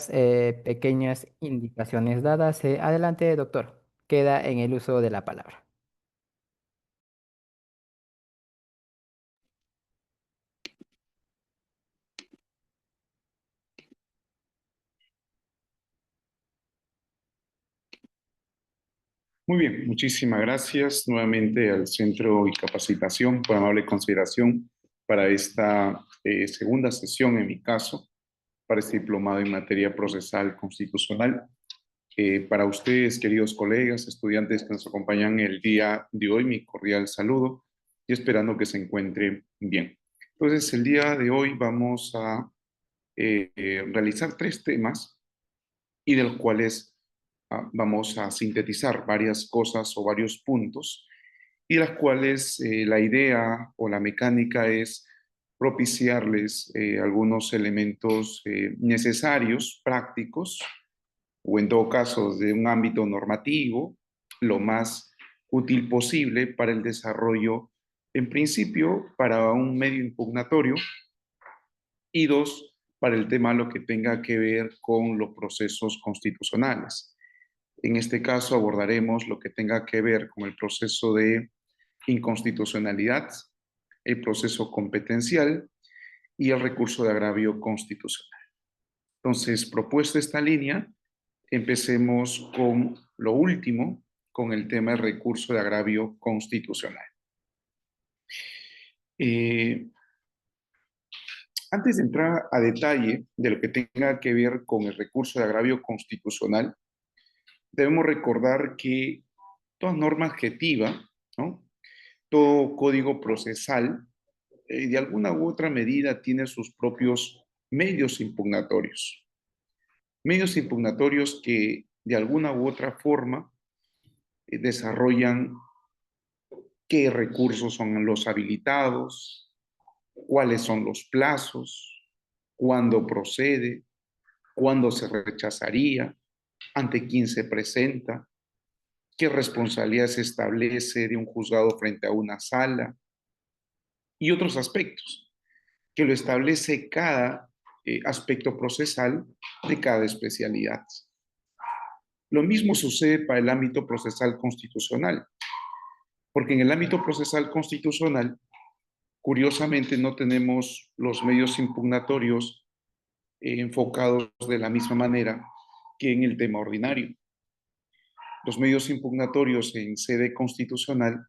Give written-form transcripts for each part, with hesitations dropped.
estas pequeñas indicaciones dadas, adelante, doctor. Queda en el uso de la palabra. Muy bien, muchísimas gracias nuevamente al Centro y Capacitación por amable consideración para esta segunda sesión, en mi caso, para este diplomado en materia procesal constitucional. Para ustedes, queridos colegas, estudiantes que nos acompañan el día de hoy, mi cordial saludo y esperando que se encuentren bien. Entonces, el día de hoy vamos a realizar tres temas y de los cuales vamos a sintetizar varias cosas o varios puntos y las cuales la idea o la mecánica es propiciarles algunos elementos necesarios, prácticos, o en todo caso de un ámbito normativo, lo más útil posible para el desarrollo, en principio, para un medio impugnatorio y dos, para el tema lo que tenga que ver con los procesos constitucionales. En este caso abordaremos lo que tenga que ver con el proceso de inconstitucionalidad, el proceso competencial y el recurso de agravio constitucional. Entonces, propuesta esta línea, empecemos con lo último, con el tema del recurso de agravio constitucional. Eh, Antes de entrar a detalle de lo que tenga que ver con el recurso de agravio constitucional, debemos recordar que toda norma adjetiva, ¿no? Todo código procesal, de alguna u otra medida tiene sus propios medios impugnatorios. Medios impugnatorios que de alguna u otra forma desarrollan qué recursos son los habilitados, cuáles son los plazos, cuándo procede, cuándo se rechazaría, ante quién se presenta, qué responsabilidad se establece de un juzgado frente a una sala y otros aspectos que lo establece cada aspecto procesal de cada especialidad. Lo mismo sucede para el ámbito procesal constitucional, porque en el ámbito procesal constitucional, curiosamente, no tenemos los medios impugnatorios enfocados de la misma manera que en el tema ordinario. Los medios impugnatorios en sede constitucional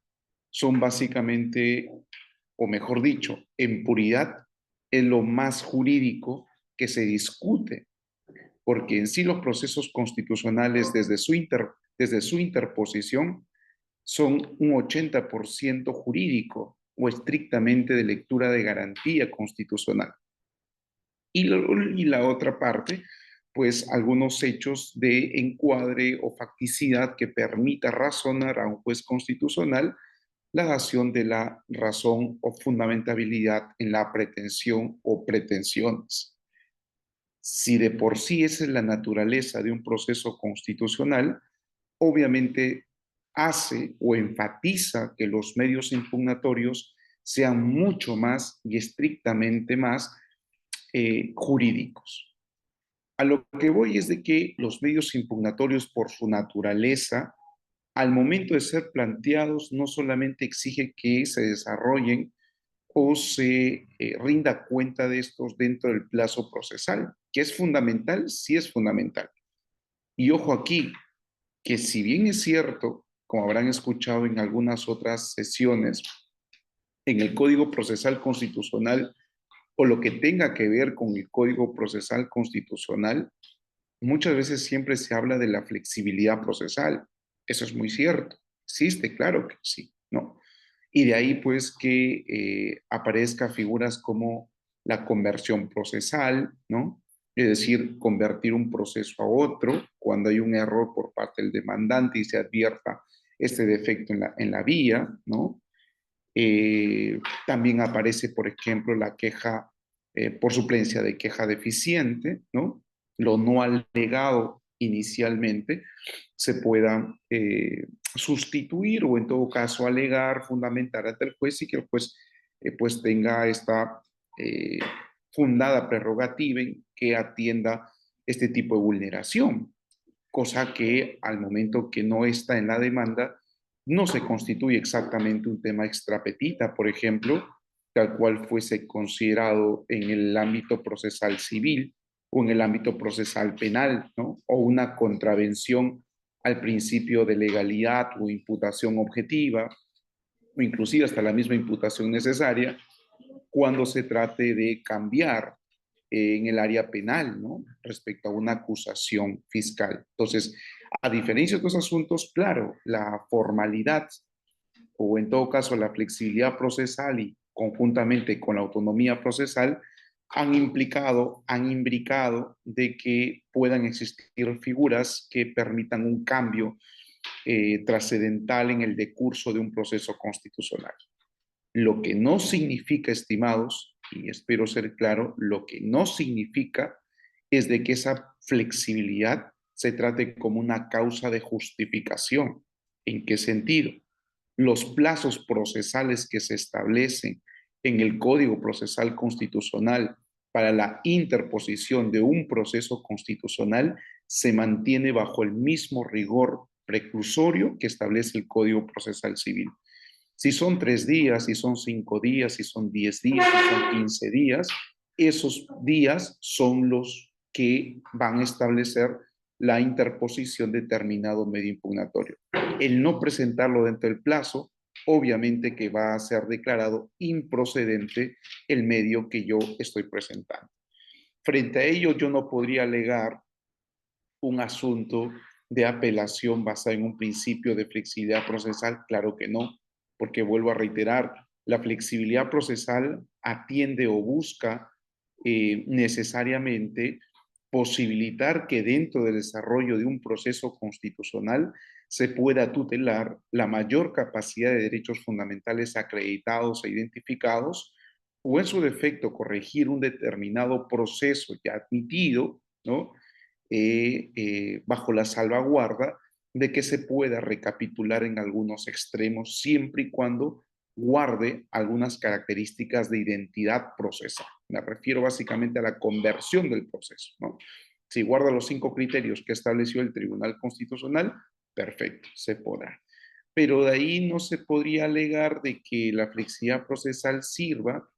son básicamente, o mejor dicho, en puridad, es lo más jurídico que se discute, porque en sí los procesos constitucionales desde su interposición son un 80% jurídico o estrictamente de lectura de garantía constitucional. Y la otra parte, pues algunos hechos de encuadre o facticidad que permita razonar a un juez constitucional la dación de la razón o fundamentabilidad en la pretensión o pretensiones. Si de por sí esa es la naturaleza de un proceso constitucional, obviamente hace o enfatiza que los medios impugnatorios sean mucho más y estrictamente más jurídicos. A lo que voy es de que los medios impugnatorios por su naturaleza, al momento de ser planteados, no solamente exige que se desarrollen o se rinda cuenta de estos dentro del plazo procesal, que es fundamental, sí es fundamental. Y ojo aquí, que si bien es cierto, como habrán escuchado en algunas otras sesiones, en el Código Procesal Constitucional o lo que tenga que ver con el Código Procesal Constitucional, muchas veces siempre se habla de la flexibilidad procesal. Eso es muy cierto. Existe, claro que sí, ¿no? Y de ahí pues que aparezca figuras como la conversión procesal, ¿no? Es decir, convertir un proceso a otro cuando hay un error por parte del demandante y se advierta este defecto en la vía, ¿no? También aparece, por ejemplo, la queja por suplencia de queja deficiente, ¿no? Lo no alegado inicialmente se pueda sustituir o en todo caso alegar, fundamentar ante el juez y que el juez pues tenga esta eh, fundada prerrogativa en que atienda este tipo de vulneración, cosa que al momento que no está en la demanda, no se constituye exactamente un tema extrapetita, por ejemplo, tal cual fuese considerado en el ámbito procesal civil o en el ámbito procesal penal, ¿no? O una contravención al principio de legalidad o imputación objetiva, o inclusive hasta la misma imputación necesaria, cuando se trate de cambiar en el área penal, ¿no? Respecto a una acusación fiscal. Entonces, a diferencia de otros asuntos, claro, la formalidad o en todo caso la flexibilidad procesal y conjuntamente con la autonomía procesal han imbricado de que puedan existir figuras que permitan un cambio trascendental en el decurso de un proceso constitucional. Lo que no significa, estimados, y espero ser claro, lo que no significa es de que esa flexibilidad se trate como una causa de justificación. ¿En qué sentido? Los plazos procesales que se establecen en el Código Procesal Constitucional para la interposición de un proceso constitucional se mantiene bajo el mismo rigor preclusorio que establece el Código Procesal Civil. Si son 3 días, si son 5 días, si son 10 días, si son 15 días, esos días son los que van a establecer la interposición de determinado medio impugnatorio. El no presentarlo dentro del plazo, obviamente que va a ser declarado improcedente el medio que yo estoy presentando. Frente a ello, yo no podría alegar un asunto de apelación basado en un principio de flexibilidad procesal, claro que no, porque vuelvo a reiterar, la flexibilidad procesal atiende o busca necesariamente posibilitar que dentro del desarrollo de un proceso constitucional se pueda tutelar la mayor capacidad de derechos fundamentales acreditados e identificados, o en su defecto corregir un determinado proceso ya admitido, ¿no? Bajo la salvaguarda de que se pueda recapitular en algunos extremos siempre y cuando guarde algunas características de identidad procesal. Me refiero básicamente a la conversión del proceso, ¿no? Si guarda los 5 criterios que estableció el Tribunal Constitucional, perfecto, se podrá. Pero de ahí no se podría alegar de que la flexibilidad procesal sirva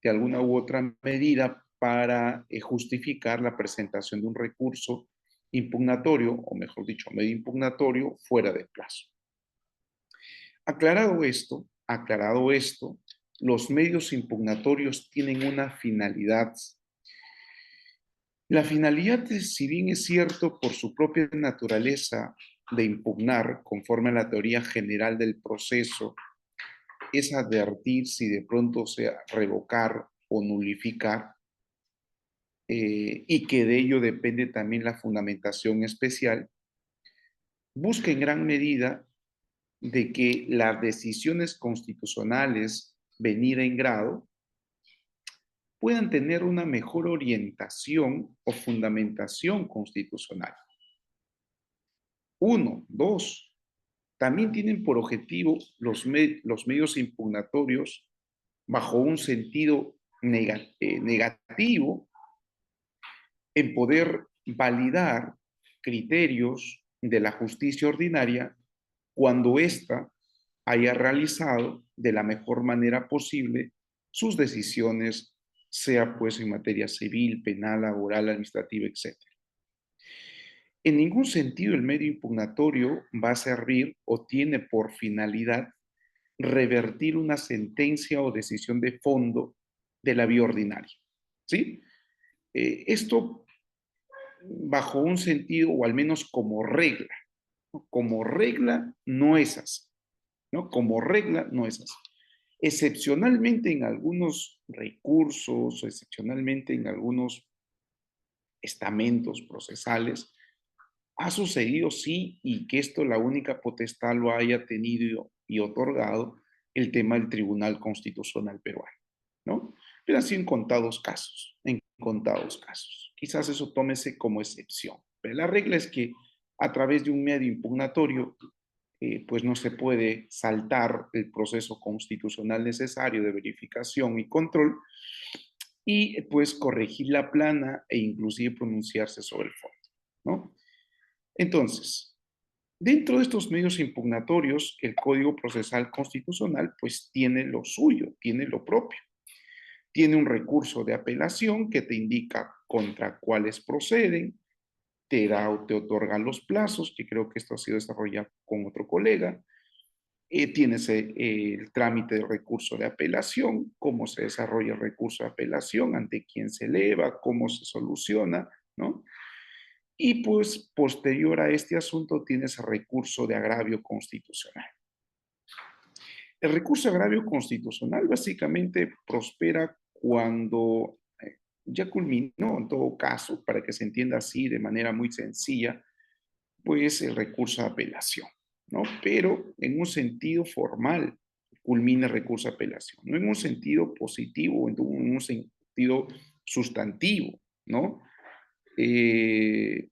de alguna u otra medida para justificar la presentación de un recurso impugnatorio, o mejor dicho, medio impugnatorio, fuera de plazo. Aclarado esto, los medios impugnatorios tienen una finalidad. La finalidad, si bien es cierto, por su propia naturaleza de impugnar, conforme a la teoría general del proceso, es advertir si de pronto sea revocar o nulificar, y que de ello depende también la fundamentación especial, busca en gran medida de que las decisiones constitucionales venida en grado puedan tener una mejor orientación o fundamentación constitucional. Uno, dos, también tienen por objetivo los medios impugnatorios bajo un sentido negativo en poder validar criterios de la justicia ordinaria cuando ésta haya realizado de la mejor manera posible sus decisiones, sea pues en materia civil, penal, laboral, administrativa, etc. En ningún sentido el medio impugnatorio va a servir o tiene por finalidad revertir una sentencia o decisión de fondo de la vía ordinaria. ¿Sí? Esto bajo un sentido, o al menos como regla. Como regla no es así, ¿no? Como regla no es así. Excepcionalmente en algunos recursos, excepcionalmente en algunos estamentos procesales, ha sucedido sí, y que esto la única potestad lo haya tenido y otorgado el tema del Tribunal Constitucional peruano, ¿no? Pero así en contados casos, en contados casos. Quizás eso tómese como excepción, pero la regla es que a través de un medio impugnatorio, pues no se puede saltar el proceso constitucional necesario de verificación y control, y pues corregir la plana e inclusive pronunciarse sobre el fondo, ¿no? Entonces, dentro de estos medios impugnatorios, el Código Procesal Constitucional pues tiene lo suyo, tiene lo propio. Tiene un recurso de apelación que te indica contra cuáles proceden, te da o te otorga los plazos, que creo que esto ha sido desarrollado con otro colega. Tienes el trámite de recurso de apelación, cómo se desarrolla el recurso de apelación, ante quién se eleva, cómo se soluciona, ¿no? Y pues posterior a este asunto tienes el recurso de agravio constitucional. El recurso de agravio constitucional básicamente prospera cuando ya culminó, en todo caso, para que se entienda así de manera muy sencilla, pues el recurso de apelación, ¿no? Pero en un sentido formal culmina el recurso de apelación, no en un sentido positivo, en un sentido sustantivo, ¿no? Eh,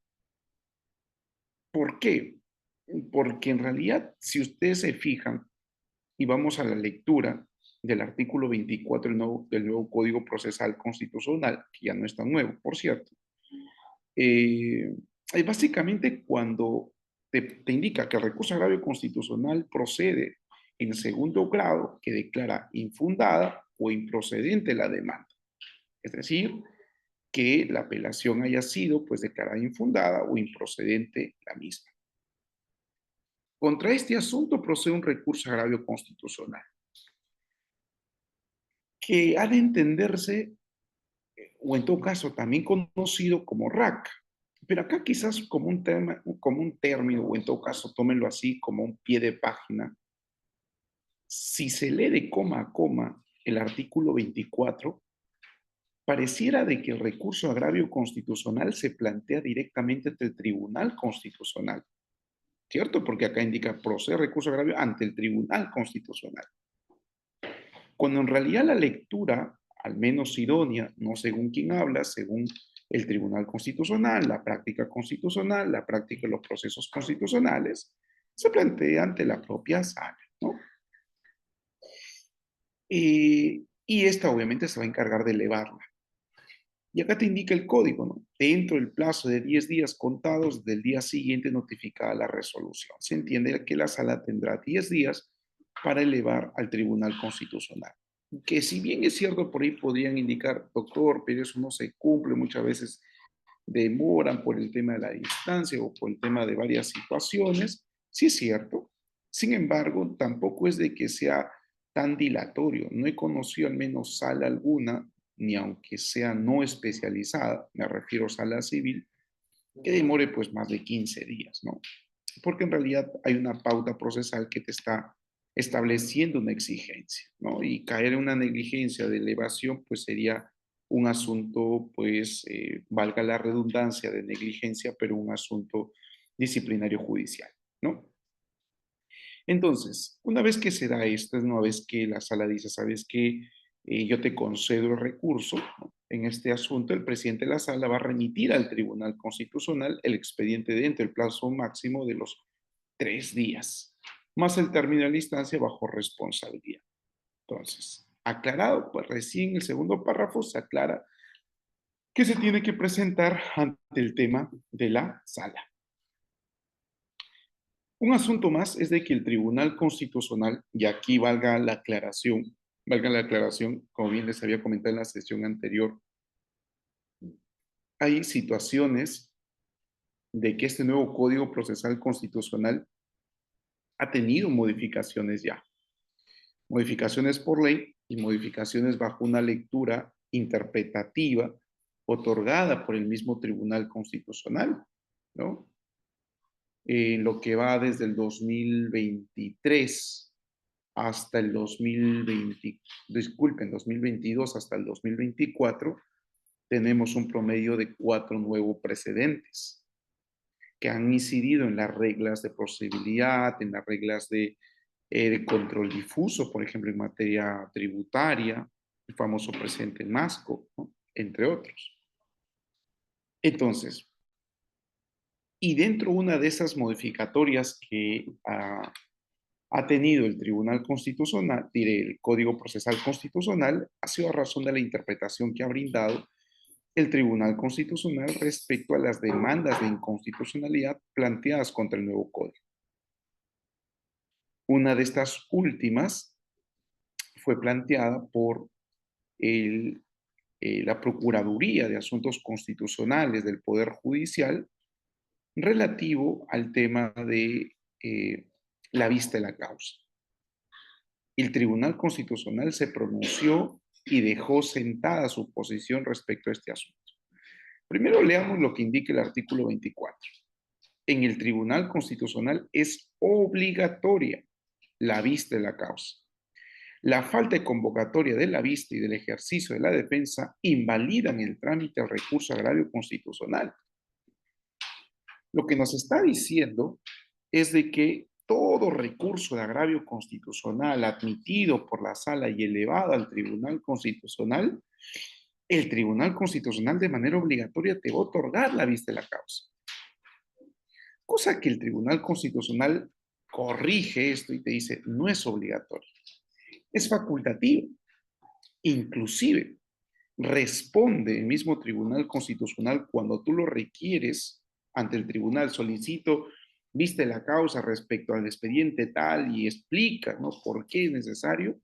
¿Por qué? Porque en realidad, si ustedes se fijan, y vamos a la lectura del artículo 24 del nuevo Código Procesal Constitucional, que ya no es tan nuevo, por cierto, eh, es básicamente cuando te indica que el recurso agravio constitucional procede en segundo grado que declara infundada o improcedente la demanda. Es decir, que la apelación haya sido pues declarada infundada o improcedente la misma. Contra este asunto procede un recurso agravio constitucional que ha de entenderse, o en todo caso también conocido como RAC, pero acá quizás como un término, o en todo caso tómenlo así como un pie de página. Si se lee de coma a coma el artículo 24, pareciera de que el recurso agravio constitucional se plantea directamente ante el Tribunal Constitucional, ¿cierto? Porque acá indica proceder recurso agravio ante el Tribunal Constitucional. Cuando en realidad la lectura, al menos idónea, no según quien habla, según el Tribunal Constitucional, la práctica constitucional, la práctica de los procesos constitucionales, se plantea ante la propia sala, ¿no? Y esta obviamente se va a encargar de elevarla. Y acá te indica el código, ¿no? Dentro del plazo de 10 días contados del día siguiente notificada la resolución. Se entiende que la sala tendrá 10 días para elevar al Tribunal Constitucional. Que si bien es cierto, por ahí podrían indicar, doctor, pero eso no se cumple, muchas veces demoran por el tema de la distancia o por el tema de varias situaciones, sí es cierto. Sin embargo, tampoco es de que sea tan dilatorio. No he conocido al menos sala alguna, ni aunque sea no especializada, me refiero a sala civil, que demore pues más de 15 días, ¿no? Porque en realidad hay una pauta procesal que te está estableciendo una exigencia, ¿no? Y caer en una negligencia de elevación, pues sería un asunto, pues, valga la redundancia de negligencia, pero un asunto disciplinario judicial, ¿no? Entonces, una vez que se da esto, una vez que la sala dice, sabes que yo te concedo el recurso, ¿no? En este asunto, el presidente de la sala va a remitir al Tribunal Constitucional el expediente dentro del plazo máximo de los 3 días, más el término de la instancia bajo responsabilidad. Entonces, aclarado, pues recién el segundo párrafo se aclara que se tiene que presentar ante el tema de la sala. Un asunto más es de que el Tribunal Constitucional, y aquí valga la aclaración, como bien les había comentado en la sesión anterior, hay situaciones de que este nuevo Código Procesal Constitucional ha tenido modificaciones ya, modificaciones por ley y modificaciones bajo una lectura interpretativa otorgada por el mismo Tribunal Constitucional, ¿no? En lo que va desde el 2023 hasta el 2020, disculpen, 2022 hasta el 2024, tenemos un promedio de 4 nuevos precedentes que han incidido en las reglas de posibilidad, en las reglas de control difuso, por ejemplo, en materia tributaria, el famoso precedente Masco, ¿no? Entre otros. Entonces, y dentro de una de esas modificatorias que ha tenido el Tribunal Constitucional, diré, el Código Procesal Constitucional, ha sido a razón de la interpretación que ha brindado el Tribunal Constitucional respecto a las demandas de inconstitucionalidad planteadas contra el nuevo código. Una de estas últimas fue planteada por el, la Procuraduría de Asuntos Constitucionales del Poder Judicial relativo al tema de la vista de la causa. El Tribunal Constitucional se pronunció y dejó sentada su posición respecto a este asunto. Primero leamos lo que indica el artículo 24. En el Tribunal Constitucional es obligatoria la vista de la causa. La falta de convocatoria de la vista y del ejercicio de la defensa invalidan el trámite del recurso agrario constitucional. Lo que nos está diciendo es de que todo recurso de agravio constitucional admitido por la sala y elevado al Tribunal Constitucional, el Tribunal Constitucional de manera obligatoria te va a otorgar la vista de la causa. Cosa que el Tribunal Constitucional corrige esto y te dice, no es obligatorio, es facultativo. Inclusive, responde el mismo Tribunal Constitucional cuando tú lo requieres ante el tribunal, solicito viste la causa respecto al expediente tal y explica, ¿no?, por qué es necesario,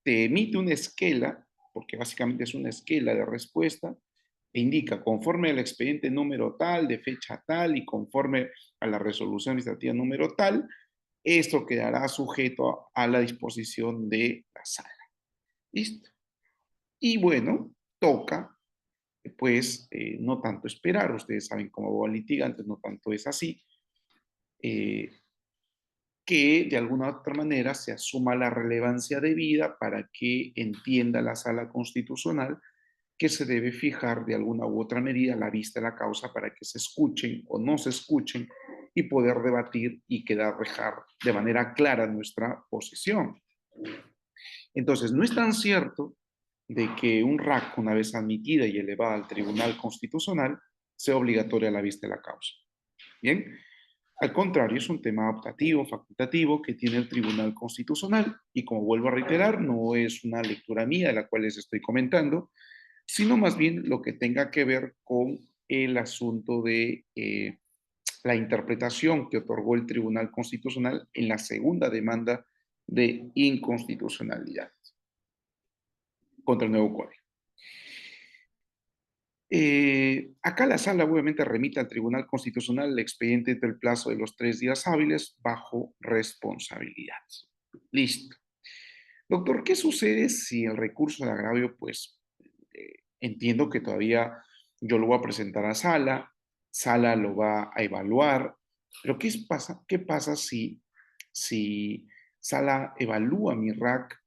te emite una esquela, porque básicamente es una esquela de respuesta, e indica conforme al expediente número tal, de fecha tal y conforme a la resolución administrativa número tal, esto quedará sujeto a la disposición de la sala. ¿Listo? Y bueno, toca, pues, no tanto esperar, ustedes saben cómo va el litigante, no tanto es así, eh, que de alguna u otra manera se asuma la relevancia debida para que entienda la sala constitucional que se debe fijar de alguna u otra medida la vista de la causa para que se escuchen o no se escuchen y poder debatir y quedar dejar de manera clara nuestra posición. Entonces, no es tan cierto de que un RAC, una vez admitida y elevada al Tribunal Constitucional, sea obligatoria la vista de la causa. Bien, al contrario, es un tema optativo, facultativo que tiene el Tribunal Constitucional y como vuelvo a reiterar, no es una lectura mía de la cual les estoy comentando, sino más bien lo que tenga que ver con el asunto de la interpretación que otorgó el Tribunal Constitucional en la segunda demanda de inconstitucionalidad contra el nuevo código. Acá la sala obviamente remite al Tribunal Constitucional el expediente entre el plazo de los 3 días hábiles bajo responsabilidad. Listo. Doctor, ¿qué sucede si el recurso de agravio, pues, entiendo que todavía yo lo voy a presentar a sala, sala lo va a evaluar, pero qué pasa si sala evalúa mi RAC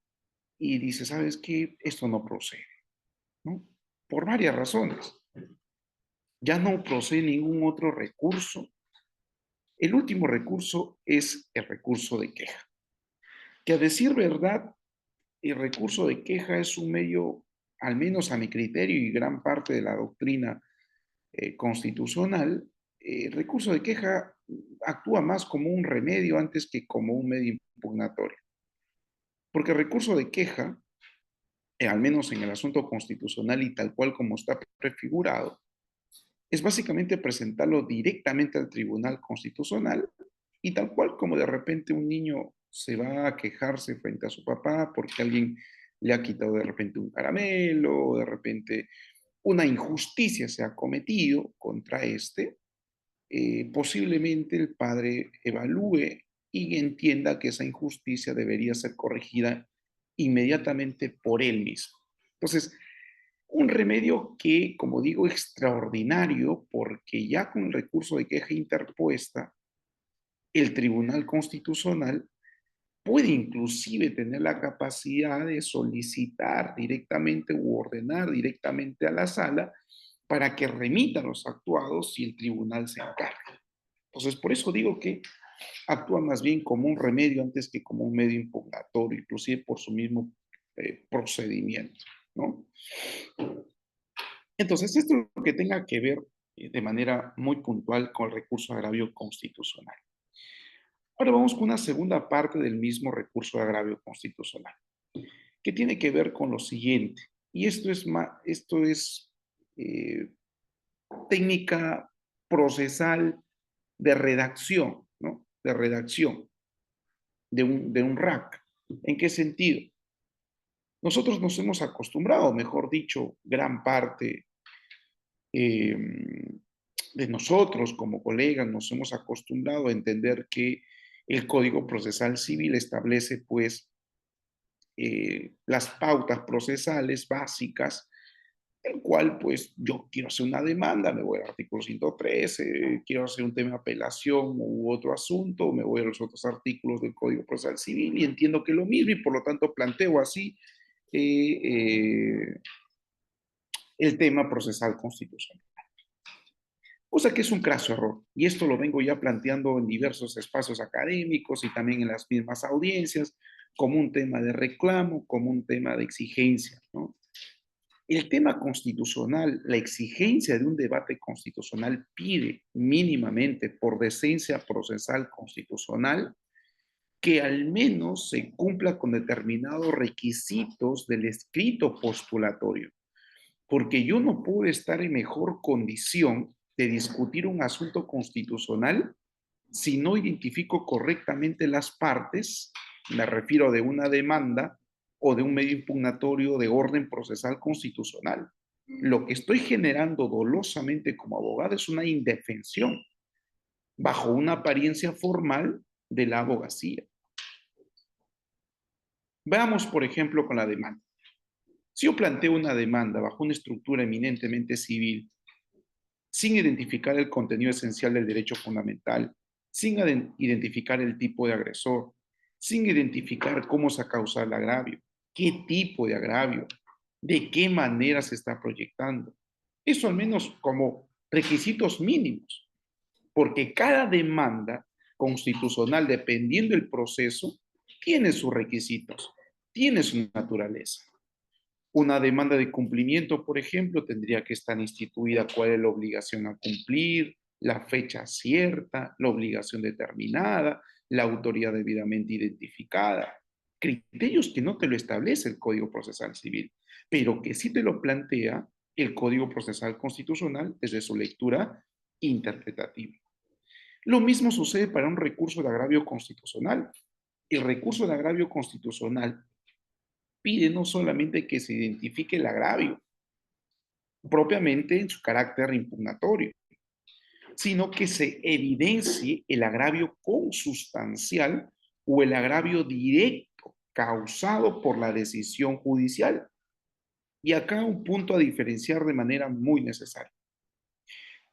y dice, ¿sabes qué? Esto no procede, ¿no? Por varias razones. Ya no procede ningún otro recurso. El último recurso es el recurso de queja, que a decir verdad, el recurso de queja es un medio, al menos a mi criterio y gran parte de la doctrina constitucional, el recurso de queja actúa más como un remedio antes que como un medio impugnatorio. Porque el recurso de queja, al menos en el asunto constitucional y tal cual como está prefigurado, es básicamente presentarlo directamente al Tribunal Constitucional y tal cual como de repente un niño se va a quejarse frente a su papá porque alguien le ha quitado de repente un caramelo, o de repente una injusticia se ha cometido contra este, posiblemente el padre evalúe y entienda que esa injusticia debería ser corregida inmediatamente por él mismo. Entonces, un remedio que, como digo, extraordinario, porque ya con el recurso de queja interpuesta, el Tribunal Constitucional puede inclusive tener la capacidad de solicitar directamente u ordenar directamente a la sala para que remita los actuados si el tribunal se encarga. Entonces, por eso digo que actúa más bien como un remedio antes que como un medio impugnatorio, inclusive por su mismo procedimiento, ¿no? Entonces, esto es lo que tenga que ver de manera muy puntual con el recurso de agravio constitucional. Ahora vamos con una segunda parte del mismo recurso de agravio constitucional, que tiene que ver con lo siguiente. Y esto es eh, técnica procesal de redacción, ¿no? De redacción de un RAC. ¿En qué sentido? Nosotros nos hemos acostumbrado, mejor dicho, gran parte eh, de nosotros como colegas nos hemos acostumbrado a entender que el Código Procesal Civil establece pues las pautas procesales básicas, el cual pues yo quiero hacer una demanda, me voy al artículo 113, quiero hacer un tema de apelación u otro asunto, me voy a los otros artículos del Código Procesal Civil y entiendo que es lo mismo y por lo tanto planteo así eh, eh, el tema procesal constitucional. Cosa que es un craso error. Y esto lo vengo ya planteando en diversos espacios académicos y también en las mismas audiencias, como un tema de reclamo, como un tema de exigencia, ¿no? El tema constitucional, la exigencia de un debate constitucional pide mínimamente, por decencia procesal constitucional, que al menos se cumpla con determinados requisitos del escrito postulatorio, porque yo no puedo estar en mejor condición de discutir un asunto constitucional si no identifico correctamente las partes, me refiero de una demanda o de un medio impugnatorio de orden procesal constitucional. Lo que estoy generando dolosamente como abogado es una indefensión bajo una apariencia formal de la abogacía. Veamos, por ejemplo, con la demanda. Si yo planteo una demanda bajo una estructura eminentemente civil, sin identificar el contenido esencial del derecho fundamental, sin identificar el tipo de agresor, sin identificar cómo se ha causado el agravio, qué tipo de agravio, de qué manera se está proyectando. Eso al menos como requisitos mínimos, porque cada demanda constitucional, dependiendo del proceso, tiene sus requisitos, tiene su naturaleza. Una demanda de cumplimiento, por ejemplo, tendría que estar instituida cuál es la obligación a cumplir, la fecha cierta, la obligación determinada, la autoría debidamente identificada. Criterios que no te lo establece el Código Procesal Civil, pero que sí te lo plantea el Código Procesal Constitucional desde su lectura interpretativa. Lo mismo sucede para un recurso de agravio constitucional. El recurso de agravio constitucional pide no solamente que se identifique el agravio propiamente en su carácter impugnatorio, sino que se evidencie el agravio consustancial o el agravio directo causado por la decisión judicial. Y acá un punto a diferenciar de manera muy necesaria.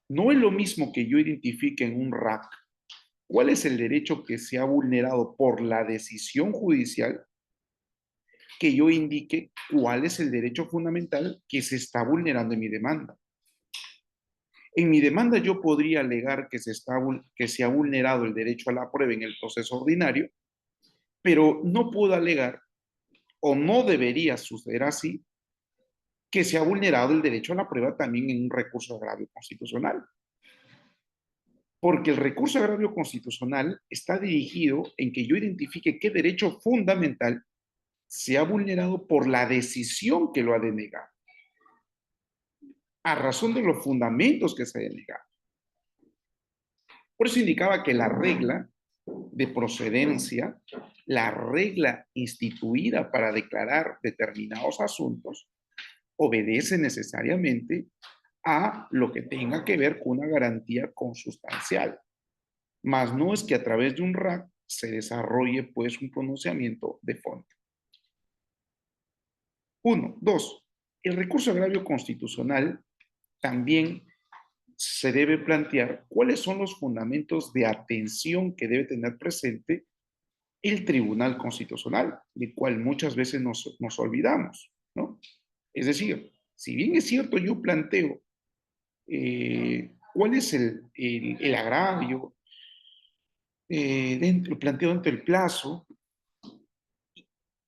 No es lo mismo que yo identifique en un RAC cuál es el derecho que se ha vulnerado por la decisión judicial que yo indique cuál es el derecho fundamental que se está vulnerando en mi demanda. En mi demanda yo podría alegar que se ha vulnerado el derecho a la prueba en el proceso ordinario, pero no puedo alegar, o no debería suceder así, que se ha vulnerado el derecho a la prueba también en un recurso de agravio constitucional. Porque el recurso de agravio constitucional está dirigido en que yo identifique qué derecho fundamental se ha vulnerado por la decisión que lo ha denegado, a razón de los fundamentos que se ha denegado. Por eso indicaba que la regla de procedencia, la regla instituida para declarar determinados asuntos, obedece necesariamente a lo que tenga que ver con una garantía consustancial. Más no es que a través de un RAC se desarrolle pues un pronunciamiento de fondo. Uno. Dos. El recurso agravio constitucional también se debe plantear cuáles son los fundamentos de atención que debe tener presente el Tribunal Constitucional, del cual muchas veces nos olvidamos, ¿no? Es decir, si bien es cierto, yo planteo cuál es el agravio, planteo dentro del plazo,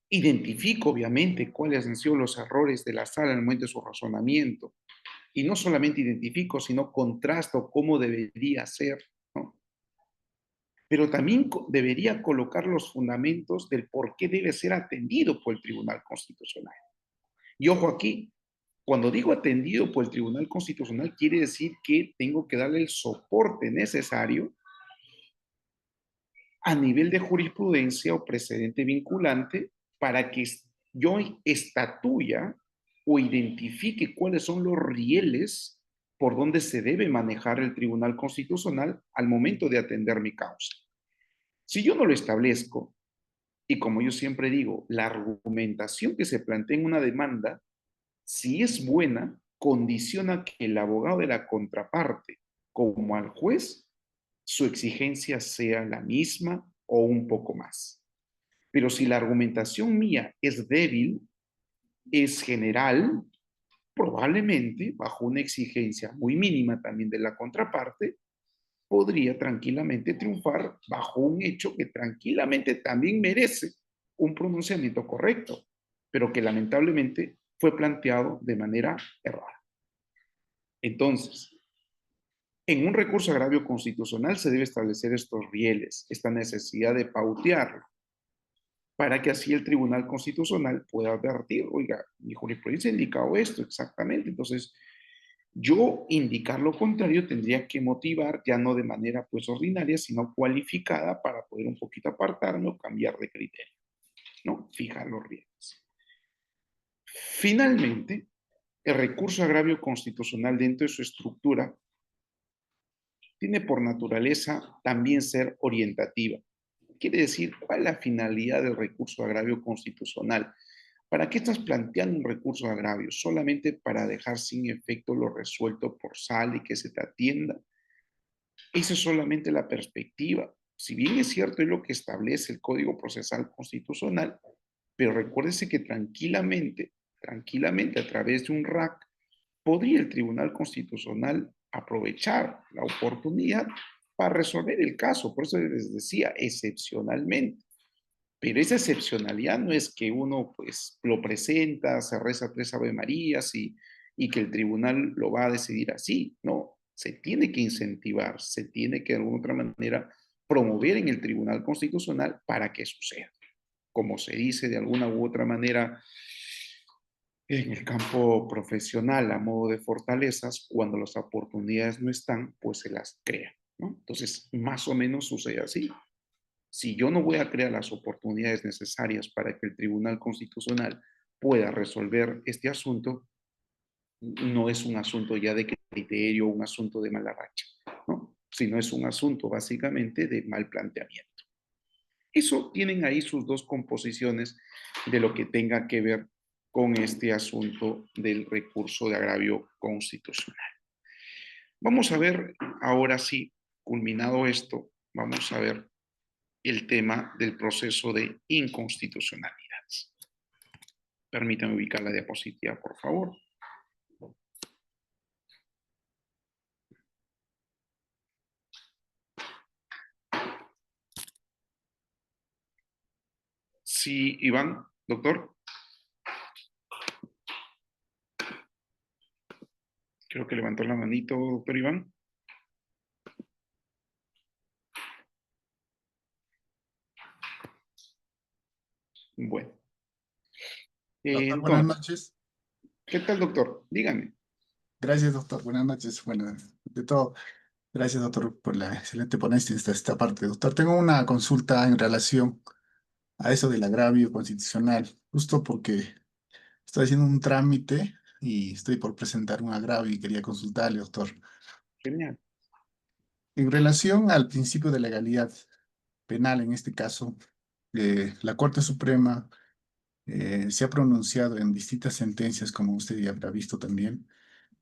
identifico obviamente cuáles han sido los errores de la sala en el momento de su razonamiento, y no solamente identifico, sino contrasto cómo debería ser, ¿no? pero también debería colocar los fundamentos del por qué debe ser atendido por el Tribunal Constitucional. Y ojo aquí, cuando digo atendido por el Tribunal Constitucional, quiere decir que tengo que darle el soporte necesario a nivel de jurisprudencia o precedente vinculante para que yo estatuya o identifique cuáles son los rieles por donde se debe manejar el Tribunal Constitucional al momento de atender mi causa. Si yo no lo establezco, y como yo siempre digo, la argumentación que se plantea en una demanda, si es buena, condiciona que el abogado de la contraparte, como al juez, su exigencia sea la misma o un poco más. Pero si la argumentación mía es débil, es general, probablemente bajo una exigencia muy mínima también de la contraparte, podría tranquilamente triunfar bajo un hecho que tranquilamente también merece un pronunciamiento correcto, pero que lamentablemente fue planteado de manera errada. Entonces, en un recurso agravio constitucional se debe establecer estos rieles, esta necesidad de pautearlo, para que así el Tribunal Constitucional pueda advertir, oiga, mi jurisprudencia ha indicado esto exactamente, entonces yo indicar lo contrario tendría que motivar, ya no de manera pues ordinaria, sino cualificada para poder un poquito apartarme o cambiar de criterio, ¿no? Fijar los riesgos. Finalmente, el recurso agravio constitucional dentro de su estructura tiene por naturaleza también ser orientativa. Quiere decir, ¿cuál es la finalidad del recurso agravio constitucional? ¿Para qué estás planteando un recurso de agravio? ¿Solamente para dejar sin efecto lo resuelto por sal y que se te atienda? Esa es solamente la perspectiva. Si bien es cierto, es lo que establece el Código Procesal Constitucional, pero recuérdese que tranquilamente a través de un RAC, podría el Tribunal Constitucional aprovechar la oportunidad para resolver el caso. Por eso les decía, excepcionalmente. Pero esa excepcionalidad no es que uno pues lo presenta, se reza tres Ave Marías y que el tribunal lo va a decidir así. No, se tiene que incentivar, se tiene que de alguna otra manera promover en el Tribunal Constitucional para que suceda. Como se dice de alguna u otra manera en el campo profesional a modo de fortalezas, cuando las oportunidades no están, pues se las crea, ¿no? Entonces, más o menos sucede así. Si yo no voy a crear las oportunidades necesarias para que el Tribunal Constitucional pueda resolver este asunto, no es un asunto ya de criterio, un asunto de mala racha, ¿no? Sino es un asunto básicamente de mal planteamiento. Eso tienen ahí sus dos composiciones de lo que tenga que ver con este asunto del recurso de agravio constitucional. Vamos a ver ahora sí, culminado esto, vamos a ver el tema del proceso de inconstitucionalidad. Permítame ubicar la diapositiva, por favor. Sí, Iván, doctor. Creo que levantó la manito, doctor Iván. Bueno, Doctor, buenas entonces, noches. ¿qué tal, doctor? Dígame. Gracias, doctor. Buenas noches. Bueno, de todo, gracias, doctor, por la excelente ponencia en esta parte. Doctor, tengo una consulta en relación a eso del agravio constitucional, justo porque estoy haciendo un trámite y estoy por presentar un agravio y quería consultarle, doctor. Genial. En relación al principio de legalidad penal, en este caso, la Corte Suprema se ha pronunciado en distintas sentencias, como usted ya habrá visto también.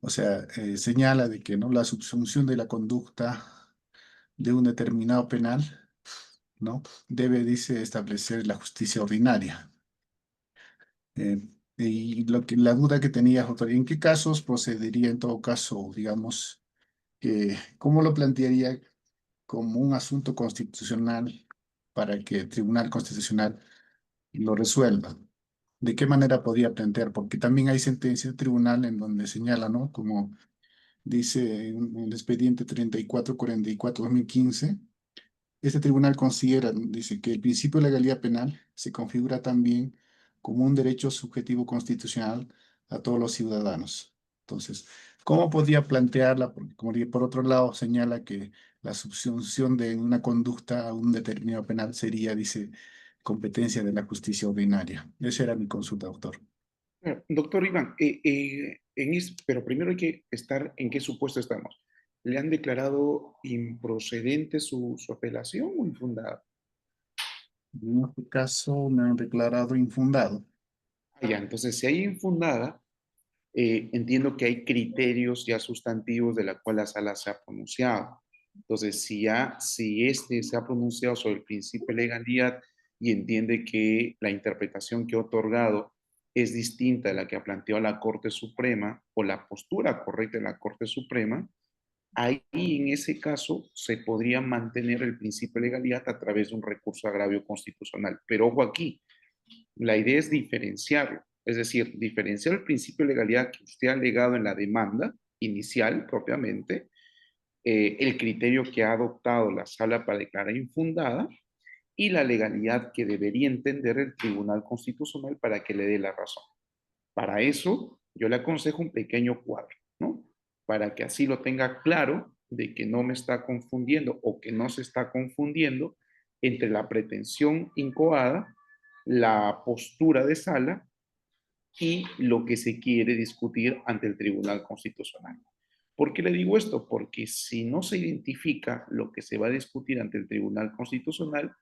O sea, señala de que no la subsunción de la conducta de un determinado penal, ¿no? Debe, dice, establecer la justicia ordinaria. Eh, y la duda que tenía, doctor, ¿en qué casos procedería en todo caso, digamos, cómo lo plantearía como un asunto constitucional para que el Tribunal Constitucional lo resuelva? ¿De qué manera podría plantear? Porque también hay sentencias de tribunal en donde señala, ¿no? Como dice en el expediente 3444-2015, este tribunal considera, dice que el principio de legalidad penal se configura también como un derecho subjetivo constitucional a todos los ciudadanos. Entonces, ¿cómo podría plantearla? Porque como dije, por otro lado, señala que la subsunción de una conducta a un determinado penal sería, dice, competencia de la justicia ordinaria. Esa era mi consulta, doctor. Doctor Iván, pero primero hay que estar en qué supuesto estamos. ¿Le han declarado improcedente su apelación o infundada? En este caso, me han declarado infundado. Ya, entonces si hay infundada, entiendo que hay criterios ya sustantivos de la cual la sala se ha pronunciado. Entonces, si este se ha pronunciado sobre el principio de legalidad y entiende que la interpretación que ha otorgado es distinta de la que ha planteado la Corte Suprema o la postura correcta de la Corte Suprema, ahí en ese caso se podría mantener el principio de legalidad a través de un recurso de agravio constitucional. Pero ojo aquí, la idea es diferenciarlo, es decir, diferenciar el principio de legalidad que usted ha alegado en la demanda inicial propiamente, el criterio que ha adoptado la sala para declarar infundada y la legalidad que debería entender el Tribunal Constitucional para que le dé la razón. Para eso, yo le aconsejo un pequeño cuadro, ¿no? Para que así lo tenga claro de que no me está confundiendo o que no se está confundiendo entre la pretensión incoada, la postura de sala y lo que se quiere discutir ante el Tribunal Constitucional. ¿Por qué le digo esto? Porque si no se identifica lo que se va a discutir ante el Tribunal Constitucional,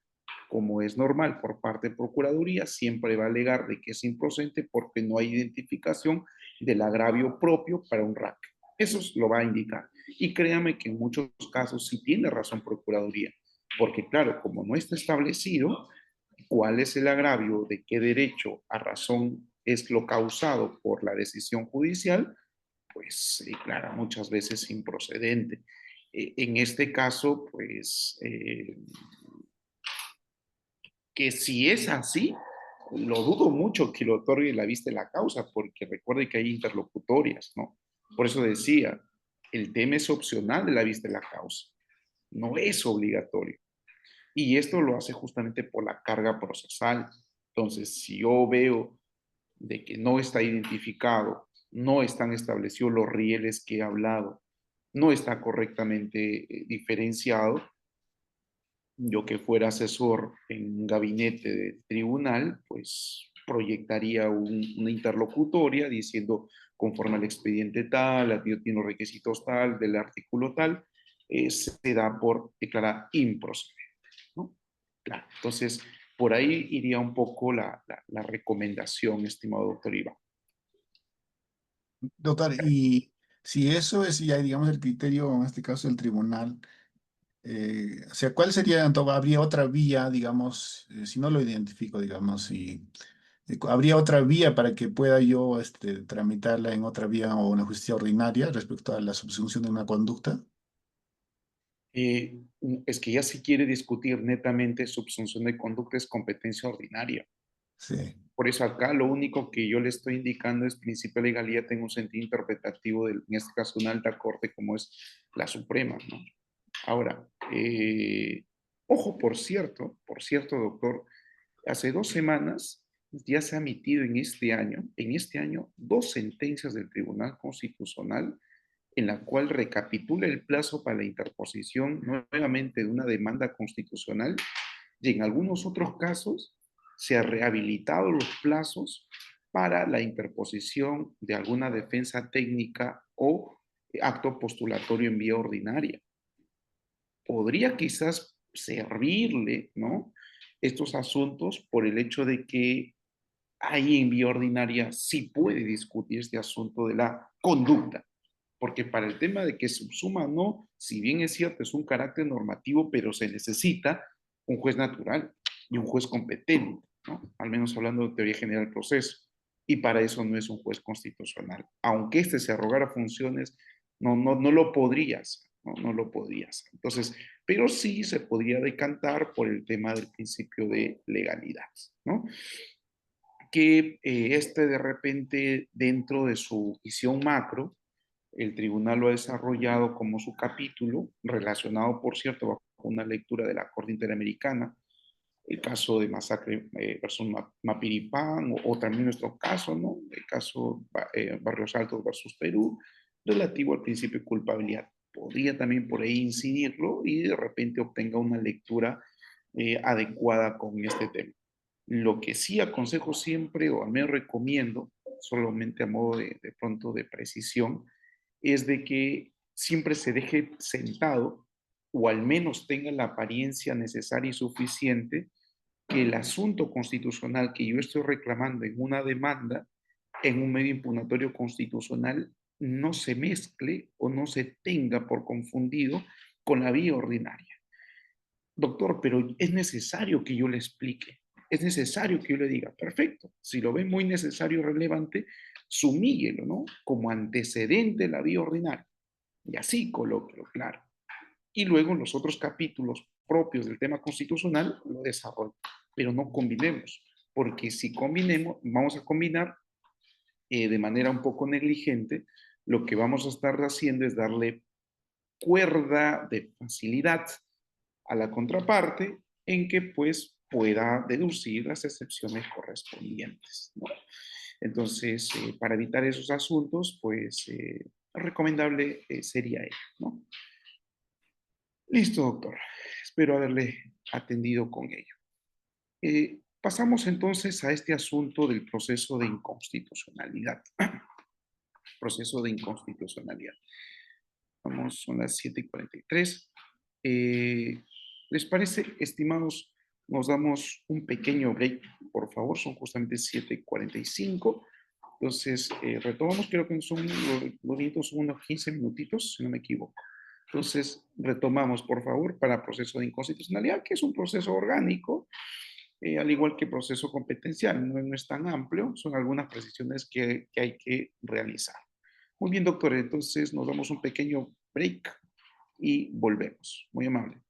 como es normal por parte de Procuraduría, siempre va a alegar de que es improcedente porque no hay identificación del agravio propio para un RAC. Eso lo va a indicar. Y créame que en muchos casos sí tiene razón Procuraduría, porque claro, como no está establecido cuál es el agravio, de qué derecho a razón es lo causado por la decisión judicial, pues se declara muchas veces improcedente. En este caso, pues que si es así, lo dudo mucho que lo otorgue la vista de la causa, porque recuerde que hay interlocutorias, ¿no? Por eso decía, el tema es opcional de la vista de la causa, no es obligatorio. Y esto lo hace justamente por la carga procesal. Entonces, si yo veo de que no está identificado, no están establecidos los rieles que he hablado, no está correctamente diferenciado, yo que fuera asesor en un gabinete de tribunal, pues proyectaría una interlocutoria diciendo conforme al expediente tal, la tiene los requisitos tal, del artículo tal, se da por declarar improcedente, ¿no? Claro, entonces por ahí iría un poco la recomendación, estimado doctor Iván. Doctor, y si eso es ya, digamos, el criterio, en este caso, del tribunal, o sea, ¿cuál sería, entonces, habría otra vía, digamos, si no lo identifico, digamos, y habría otra vía para que pueda yo tramitarla en otra vía o una justicia ordinaria respecto a la subsunción de una conducta? Es que ya si quiere discutir netamente subsunción de conducta es competencia ordinaria. Sí. Por eso acá lo único que yo le estoy indicando es principio de legalidad en un sentido interpretativo, en este caso una alta corte como es la Suprema, ¿no? Ahora, ojo, por cierto, doctor, hace 2 semanas ya se ha emitido en este año, 2 sentencias del Tribunal Constitucional en la cual recapitula el plazo para la interposición nuevamente de una demanda constitucional y en algunos otros casos se ha rehabilitado los plazos para la interposición de alguna defensa técnica o acto postulatorio en vía ordinaria. Podría quizás servirle, ¿no? Estos asuntos por el hecho de que ahí en vía ordinaria sí puede discutir este asunto de la conducta, porque para el tema de que subsuma o no, si bien es cierto, es un carácter normativo, pero se necesita un juez natural y un juez competente, ¿no? Al menos hablando de teoría general del proceso. Y para eso no es un juez constitucional. Aunque este se arrogara funciones, no lo podrías, no lo podrías. Entonces, pero sí se podría decantar por el tema del principio de legalidad, ¿no? Que de repente, dentro de su visión macro, el tribunal lo ha desarrollado como su capítulo, relacionado, por cierto, bajo con una lectura de la Corte Interamericana, el caso de masacre versus Mapiripán, o también nuestro caso, ¿no? El caso Barrios Altos versus Perú, relativo al principio de culpabilidad. Podría también por ahí incidirlo y de repente obtenga una lectura adecuada con este tema. Lo que sí aconsejo siempre, o al menos recomiendo, solamente a modo de pronto de precisión, es de que siempre se deje sentado o al menos tenga la apariencia necesaria y suficiente que el asunto constitucional que yo estoy reclamando en una demanda, en un medio impugnatorio constitucional, no se mezcle o no se tenga por confundido con la vía ordinaria. Doctor, pero es necesario que yo le explique, es necesario que yo le diga, perfecto, si lo ve muy necesario y relevante, sumíguelo, ¿no? Como antecedente de la vía ordinaria. Y así colóquelo, claro. Y luego los otros capítulos propios del tema constitucional lo desarrollo. Pero no combinemos, porque si combinemos, vamos a combinar de manera un poco negligente, lo que vamos a estar haciendo es darle cuerda de facilidad a la contraparte en que pues pueda deducir las excepciones correspondientes, ¿no? Entonces, para evitar esos asuntos, pues recomendable sería ello, ¿no? Listo, doctor. Espero haberle atendido con ello. Pasamos entonces a este asunto del proceso de inconstitucionalidad. Proceso de inconstitucionalidad. Vamos, son las 7:43. ¿Les parece, estimados? Nos damos un pequeño break, por favor, son justamente 7:45. Entonces, retomamos, creo que son los minutos, son unos 15 minutitos, si no me equivoco. Entonces, retomamos, por favor, para proceso de inconstitucionalidad, que es un proceso orgánico, al igual que proceso competencial, no es tan amplio, son algunas precisiones que hay que realizar. Muy bien, doctor, entonces nos damos un pequeño break y volvemos. Muy amable.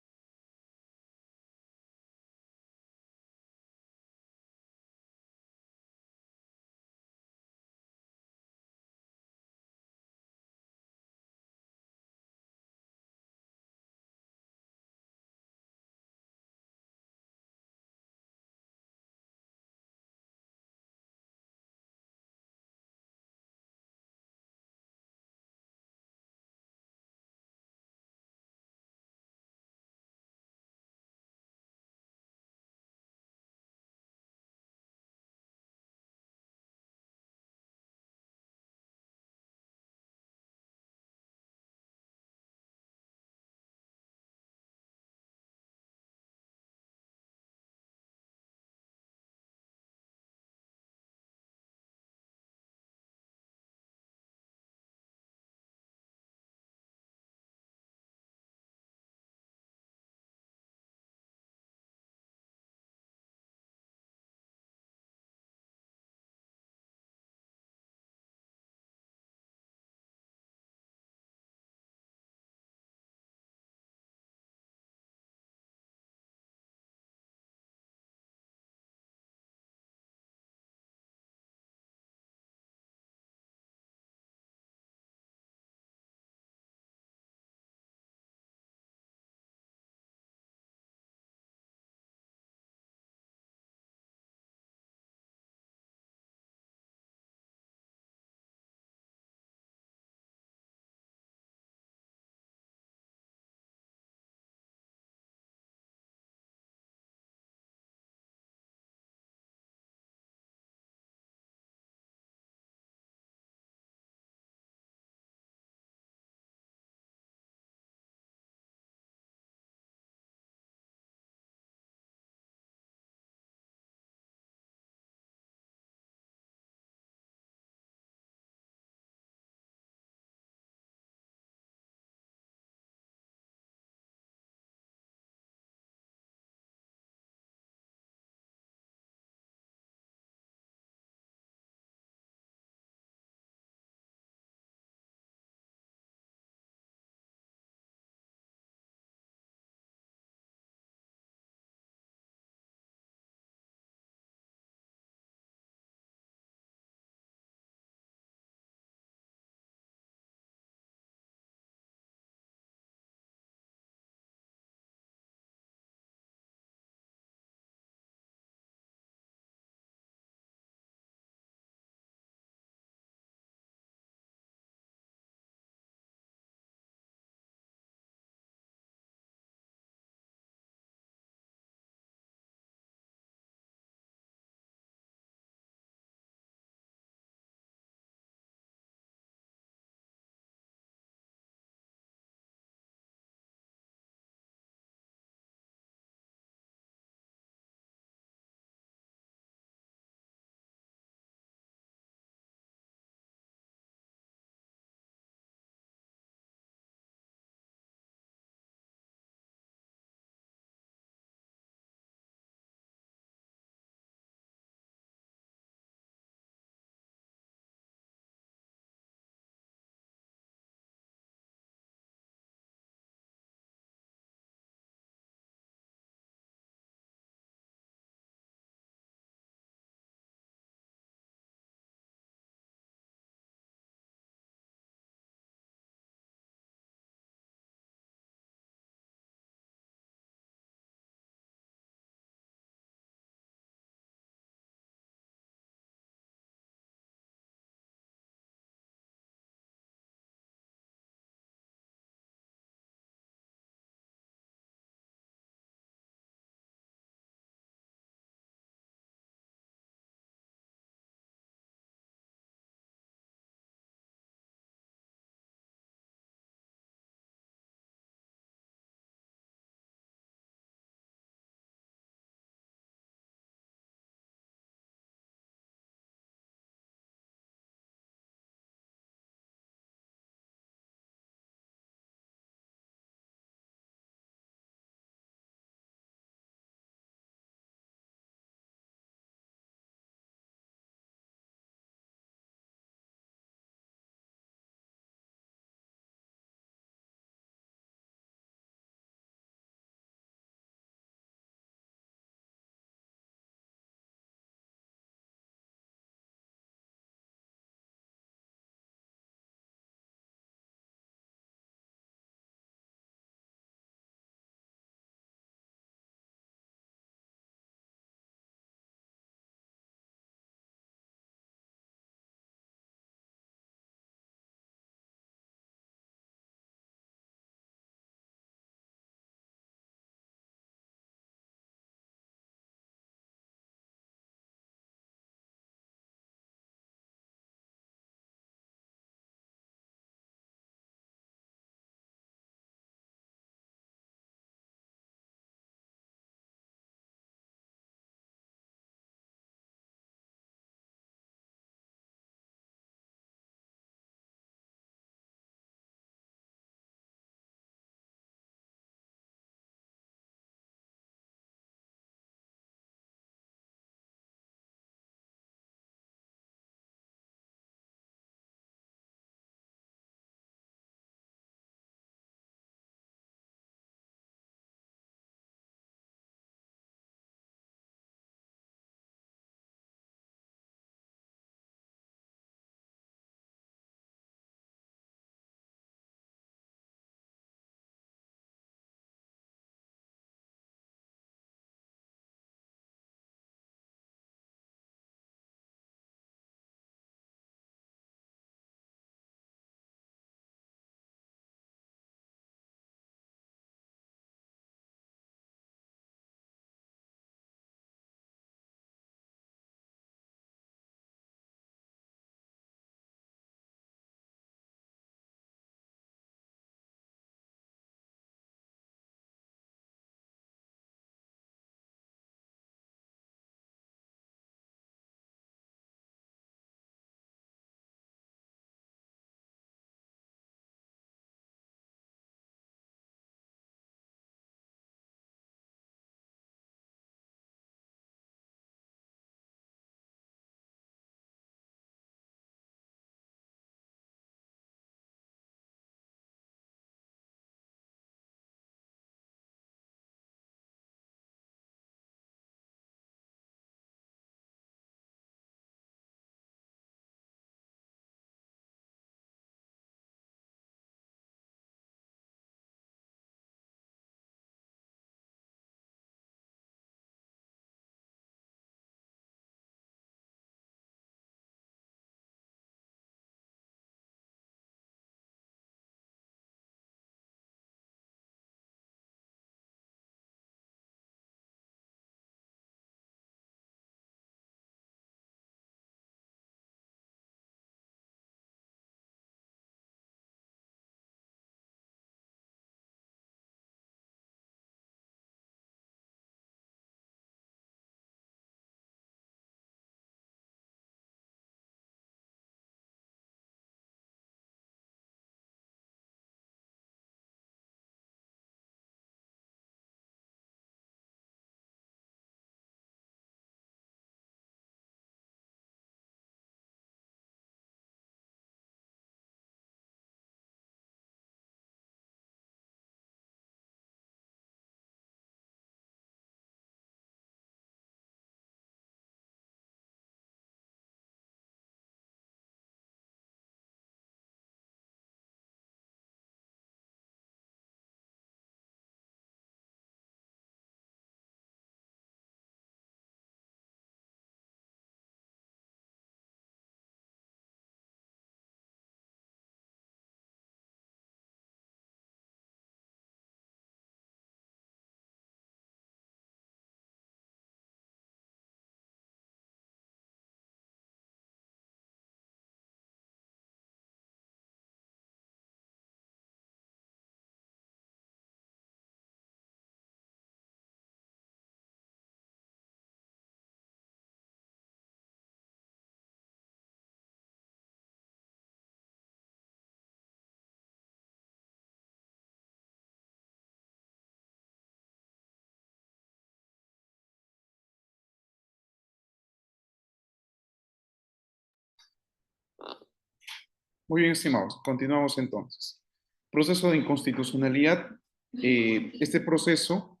Muy bien, estimados. Continuamos entonces. Proceso de inconstitucionalidad. Este proceso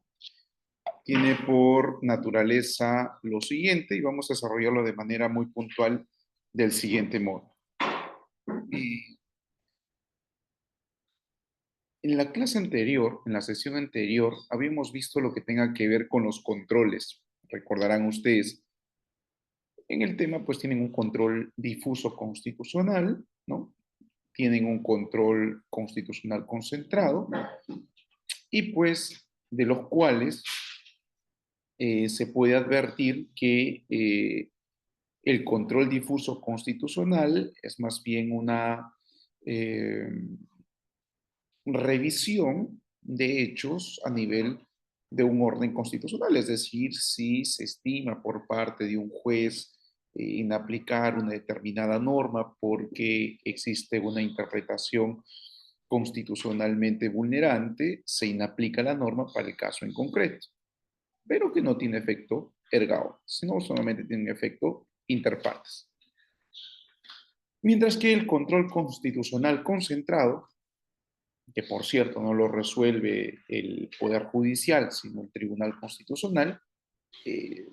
tiene por naturaleza lo siguiente y vamos a desarrollarlo de manera muy puntual del siguiente modo. En la clase anterior, en la sesión anterior, habíamos visto lo que tenga que ver con los controles. Recordarán ustedes, en el tema pues tienen un control difuso constitucional, ¿no? Tienen un control constitucional concentrado y pues de los cuales se puede advertir que el control difuso constitucional es más bien una eh, revisión de hechos a nivel de un orden constitucional, es decir, si se estima por parte de un juez inaplicar una determinada norma porque existe una interpretación constitucionalmente vulnerante, se inaplica la norma para el caso en concreto, pero que no tiene efecto erga omnes, sino solamente tiene un efecto inter partes. Mientras que el control constitucional concentrado, que por cierto no lo resuelve el Poder Judicial, sino el Tribunal Constitucional, eh,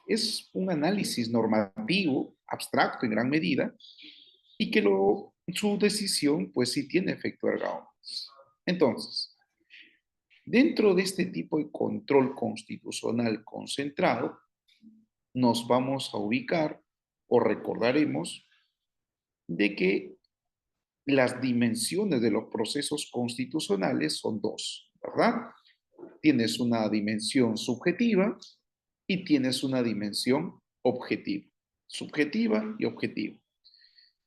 es un análisis normativo, abstracto en gran medida, y que su decisión pues sí tiene efecto erga omnes. Entonces, dentro de este tipo de control constitucional concentrado, nos vamos a ubicar o recordaremos de que las dimensiones de los procesos constitucionales son dos, ¿verdad? Tienes una dimensión subjetiva y tienes una dimensión objetiva. Subjetiva y objetiva.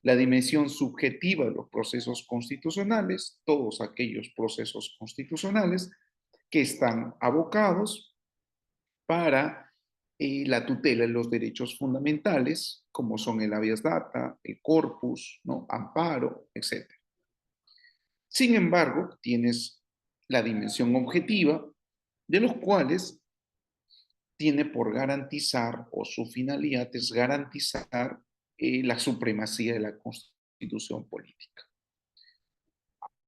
La dimensión subjetiva de los procesos constitucionales, todos aquellos procesos constitucionales que están abocados para la tutela de los derechos fundamentales, como son el habeas data, el corpus, ¿no? Amparo, etc. Sin embargo, tienes la dimensión objetiva, de los cuales tiene por garantizar, o su finalidad es garantizar la supremacía de la Constitución política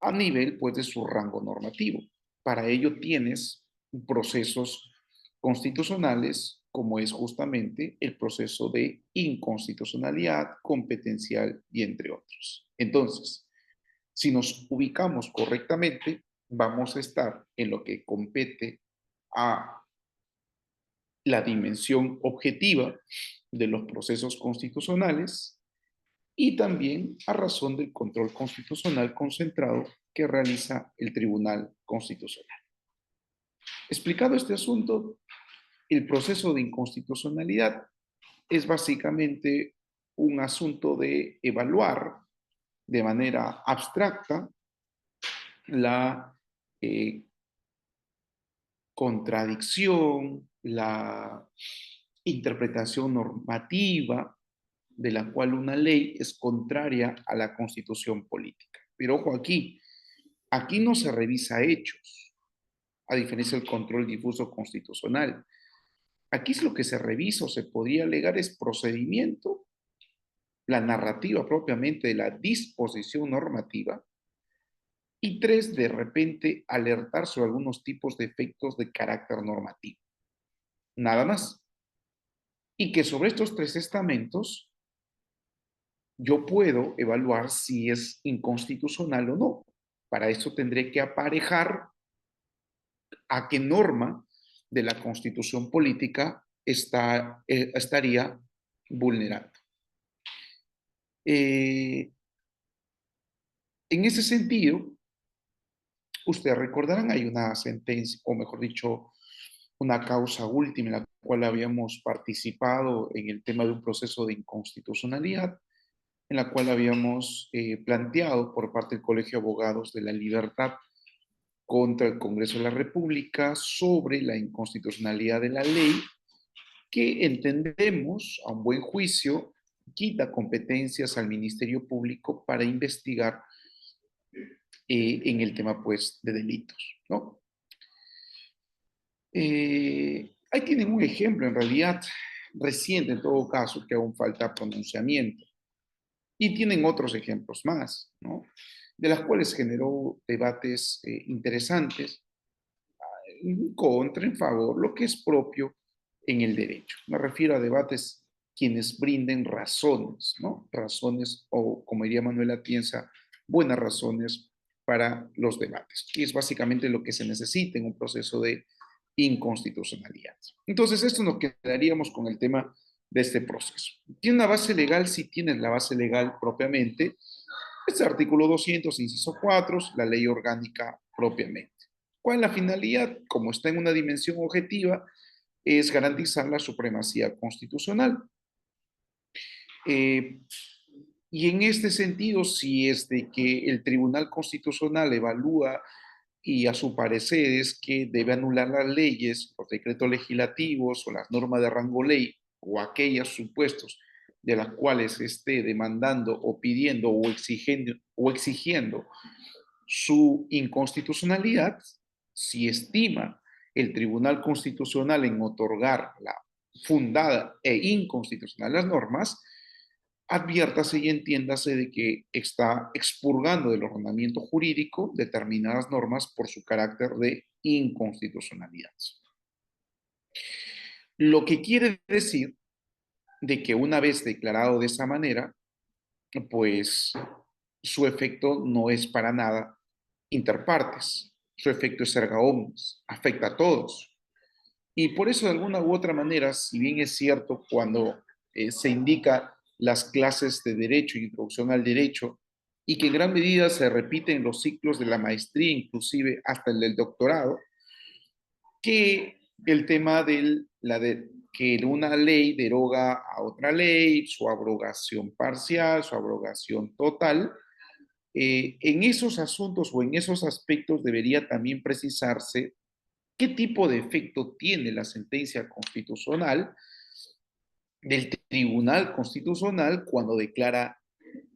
a nivel pues de su rango normativo. Para ello tienes procesos constitucionales como es justamente el proceso de inconstitucionalidad, competencial y entre otros. Entonces, si nos ubicamos correctamente, vamos a estar en lo que compete a la dimensión objetiva de los procesos constitucionales y también a razón del control constitucional concentrado que realiza el Tribunal Constitucional. Explicado este asunto, el proceso de inconstitucionalidad es básicamente un asunto de evaluar de manera abstracta la eh, contradicción, la interpretación normativa de la cual una ley es contraria a la constitución política. Pero ojo aquí no se revisa hechos, a diferencia del control difuso constitucional. Aquí es lo que se revisa o se podría alegar es procedimiento, la narrativa propiamente de la disposición normativa, y tres, de repente alertar sobre algunos tipos de efectos de carácter normativo. Nada más. Y que sobre estos tres estamentos yo puedo evaluar si es inconstitucional o no. Para eso tendré que aparejar a qué norma de la Constitución política estaría vulnerando. En ese sentido, ustedes recordarán, hay una sentencia, o mejor dicho, una causa última en la cual habíamos participado en el tema de un proceso de inconstitucionalidad, en la cual habíamos planteado por parte del Colegio de Abogados de la Libertad contra el Congreso de la República sobre la inconstitucionalidad de la ley que entendemos, a un buen juicio, quita competencias al Ministerio Público para investigar en el tema, pues, de delitos, ¿no? Ahí tienen un ejemplo, en realidad, reciente en todo caso, que aún falta pronunciamiento. Y tienen otros ejemplos más, ¿no? De las cuales generó debates interesantes en contra, en favor, lo que es propio en el derecho. Me refiero a debates quienes brinden razones, ¿no? Razones, o como diría Manuela Tienza, buenas razones para los debates, que es básicamente lo que se necesita en un proceso de inconstitucionalidad. Entonces, esto nos quedaríamos con el tema de este proceso. ¿Tiene una base legal? Sí tiene la base legal propiamente. Este artículo 200, inciso 4, la ley orgánica propiamente. ¿Cuál es la finalidad? Como está en una dimensión objetiva, es garantizar la supremacía constitucional. Eh, y en este sentido, si es de que el Tribunal Constitucional evalúa y a su parecer es que debe anular las leyes, los decretos legislativos o las normas de rango ley o aquellos supuestos de las cuales esté demandando o pidiendo o exigiendo su inconstitucionalidad, si estima el Tribunal Constitucional en otorgar la fundada e inconstitucional las normas, adviértase y entiéndase de que está expurgando del ordenamiento jurídico determinadas normas por su carácter de inconstitucionalidad. Lo que quiere decir de que una vez declarado de esa manera, pues su efecto no es para nada interpartes, su efecto es erga omnes, afecta a todos. Y por eso de alguna u otra manera, si bien es cierto cuando se indica las clases de derecho y introducción al derecho, y que en gran medida se repiten los ciclos de la maestría, inclusive hasta el del doctorado, que el tema de que una ley deroga a otra ley, su abrogación parcial, su abrogación total, en esos asuntos o en esos aspectos debería también precisarse qué tipo de efecto tiene la sentencia constitucional del Tribunal Constitucional cuando declara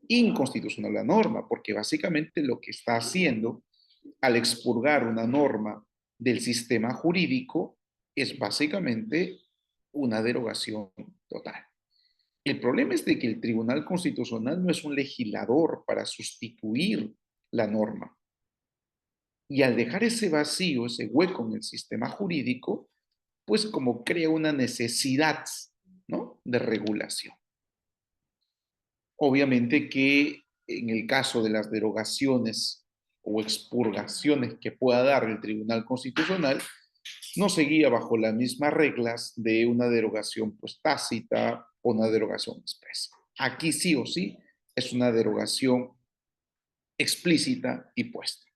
inconstitucional la norma, porque básicamente lo que está haciendo al expurgar una norma del sistema jurídico es básicamente una derogación total. El problema es de que el Tribunal Constitucional no es un legislador para sustituir la norma. Y al dejar ese vacío, ese hueco en el sistema jurídico, pues como crea una necesidad, ¿no?, de regulación. Obviamente que en el caso de las derogaciones o expurgaciones que pueda dar el Tribunal Constitucional, no seguía bajo las mismas reglas de una derogación pues tácita o una derogación expresa. Aquí sí o sí es una derogación explícita y puesta.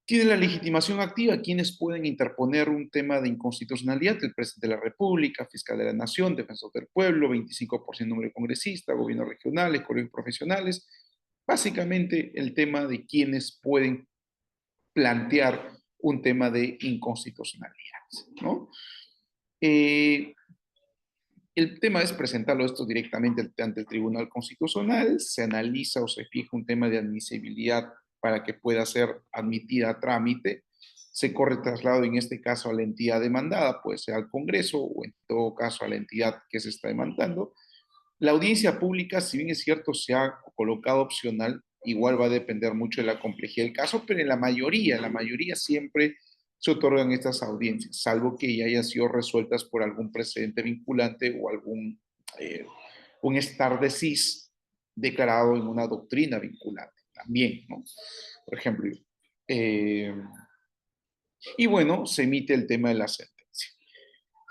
Tiene la legitimación activa quienes pueden interponer un tema de inconstitucionalidad: el presidente de la República, fiscal de la Nación, defensor del pueblo, 25% número de congresistas, gobiernos regionales, colegios profesionales. Básicamente el tema de quienes pueden plantear un tema de inconstitucionalidad, ¿no? El tema es presentarlo esto directamente ante el Tribunal Constitucional, se analiza o se fija un tema de admisibilidad para que pueda ser admitida a trámite, se corre traslado en este caso a la entidad demandada, puede ser al Congreso o en todo caso a la entidad que se está demandando. La audiencia pública, si bien es cierto, se ha colocado opcional, igual va a depender mucho de la complejidad del caso, pero en la mayoría siempre se otorgan estas audiencias, salvo que ya hayan sido resueltas por algún precedente vinculante o algún un estar decis declarado en una doctrina vinculante también, ¿no? Por ejemplo, y bueno, se emite el tema de la sentencia.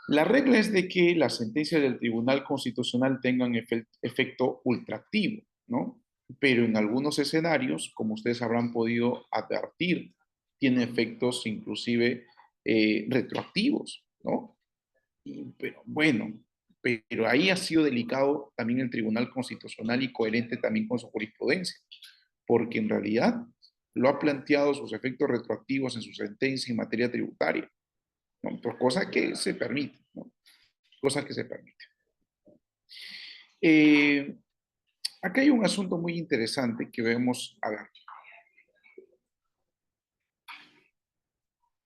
La regla es de que las sentencias del Tribunal Constitucional tengan efecto ultractivo, ¿no? Pero en algunos escenarios, como ustedes habrán podido advertir, tiene efectos inclusive retroactivos, ¿no? Pero bueno, pero ahí ha sido delicado también el Tribunal Constitucional y coherente también con su jurisprudencia, porque en realidad lo ha planteado sus efectos retroactivos en su sentencia en materia tributaria, ¿no? Por cosa que se permite, ¿no? Cosa que se permite. Acá hay un asunto muy interesante que vemos, a ver.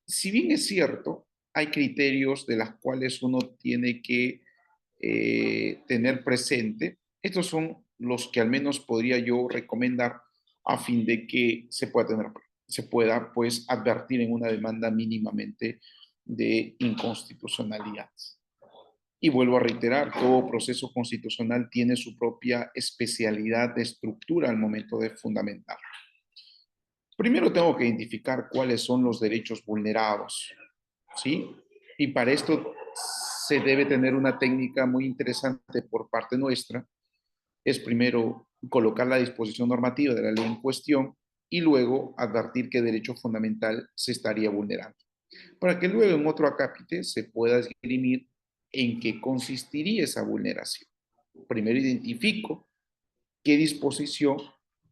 Si bien es cierto, hay criterios de los cuales uno tiene que tener presente, estos son los que al menos podría yo recomendar a fin de que se pueda pues advertir en una demanda mínimamente de inconstitucionalidad. Y vuelvo a reiterar, todo proceso constitucional tiene su propia especialidad de estructura al momento de fundamentar. Primero tengo que identificar cuáles son los derechos vulnerados, ¿sí? Y para esto se debe tener una técnica muy interesante por parte nuestra. Es primero colocar la disposición normativa de la ley en cuestión y luego advertir qué derecho fundamental se estaría vulnerando, para que luego en otro acápite se pueda esgrimir en qué consistiría esa vulneración. Primero identifico qué disposición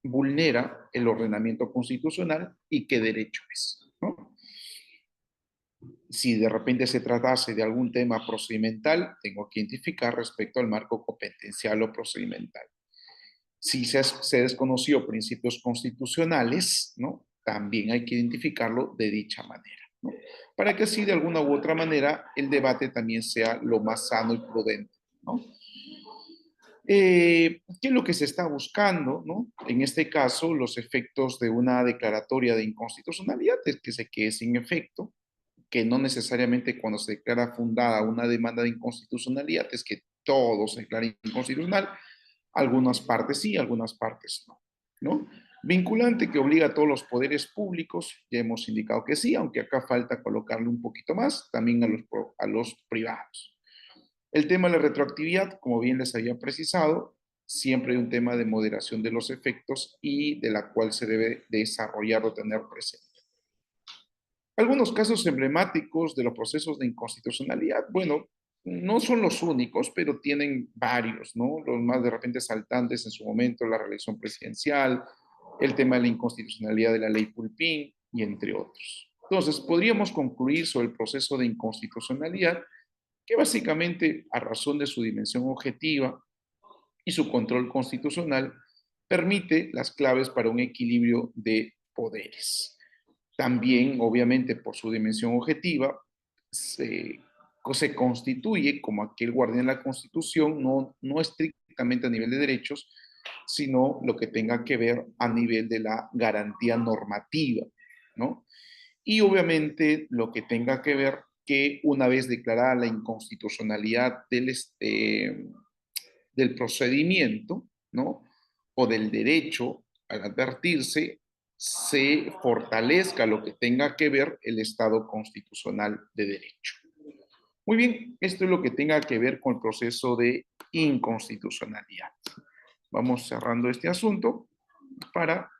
vulnera el ordenamiento constitucional y qué derecho es, ¿no? Si de repente se tratase de algún tema procedimental, tengo que identificar respecto al marco competencial o procedimental. Si se desconoció principios constitucionales, ¿no? También hay que identificarlo de dicha manera, ¿no? Para que así de alguna u otra manera el debate también sea lo más sano y prudente, ¿no? ¿Qué es lo que se está buscando, ¿no? En este caso, los efectos de una declaratoria de inconstitucionalidad es que se quede sin efecto, que no necesariamente cuando se declara fundada una demanda de inconstitucionalidad es que todo se declara inconstitucional, algunas partes sí, algunas partes no, ¿no? Vinculante que obliga a todos los poderes públicos, ya hemos indicado que sí, aunque acá falta colocarle un poquito más, también a los privados. El tema de la retroactividad, como bien les había precisado, siempre hay un tema de moderación de los efectos y de la cual se debe desarrollar o tener presente. Algunos casos emblemáticos de los procesos de inconstitucionalidad, bueno, no son los únicos, pero tienen varios, ¿no? Los más de repente saltantes en su momento, la reelección presidencial, el tema de la inconstitucionalidad de la ley Pulpín y entre otros. Entonces, podríamos concluir sobre el proceso de inconstitucionalidad que básicamente, a razón de su dimensión objetiva y su control constitucional, permite las claves para un equilibrio de poderes. También, obviamente, por su dimensión objetiva, se constituye como aquel guardián de la Constitución, no estrictamente a nivel de derechos, sino lo que tenga que ver a nivel de la garantía normativa, ¿no? Y obviamente lo que tenga que ver que una vez declarada la inconstitucionalidad del procedimiento, ¿no? O del derecho al advertirse, se fortalezca lo que tenga que ver el Estado constitucional de derecho. Muy bien, esto es lo que tenga que ver con el proceso de inconstitucionalidad. Vamos cerrando este asunto para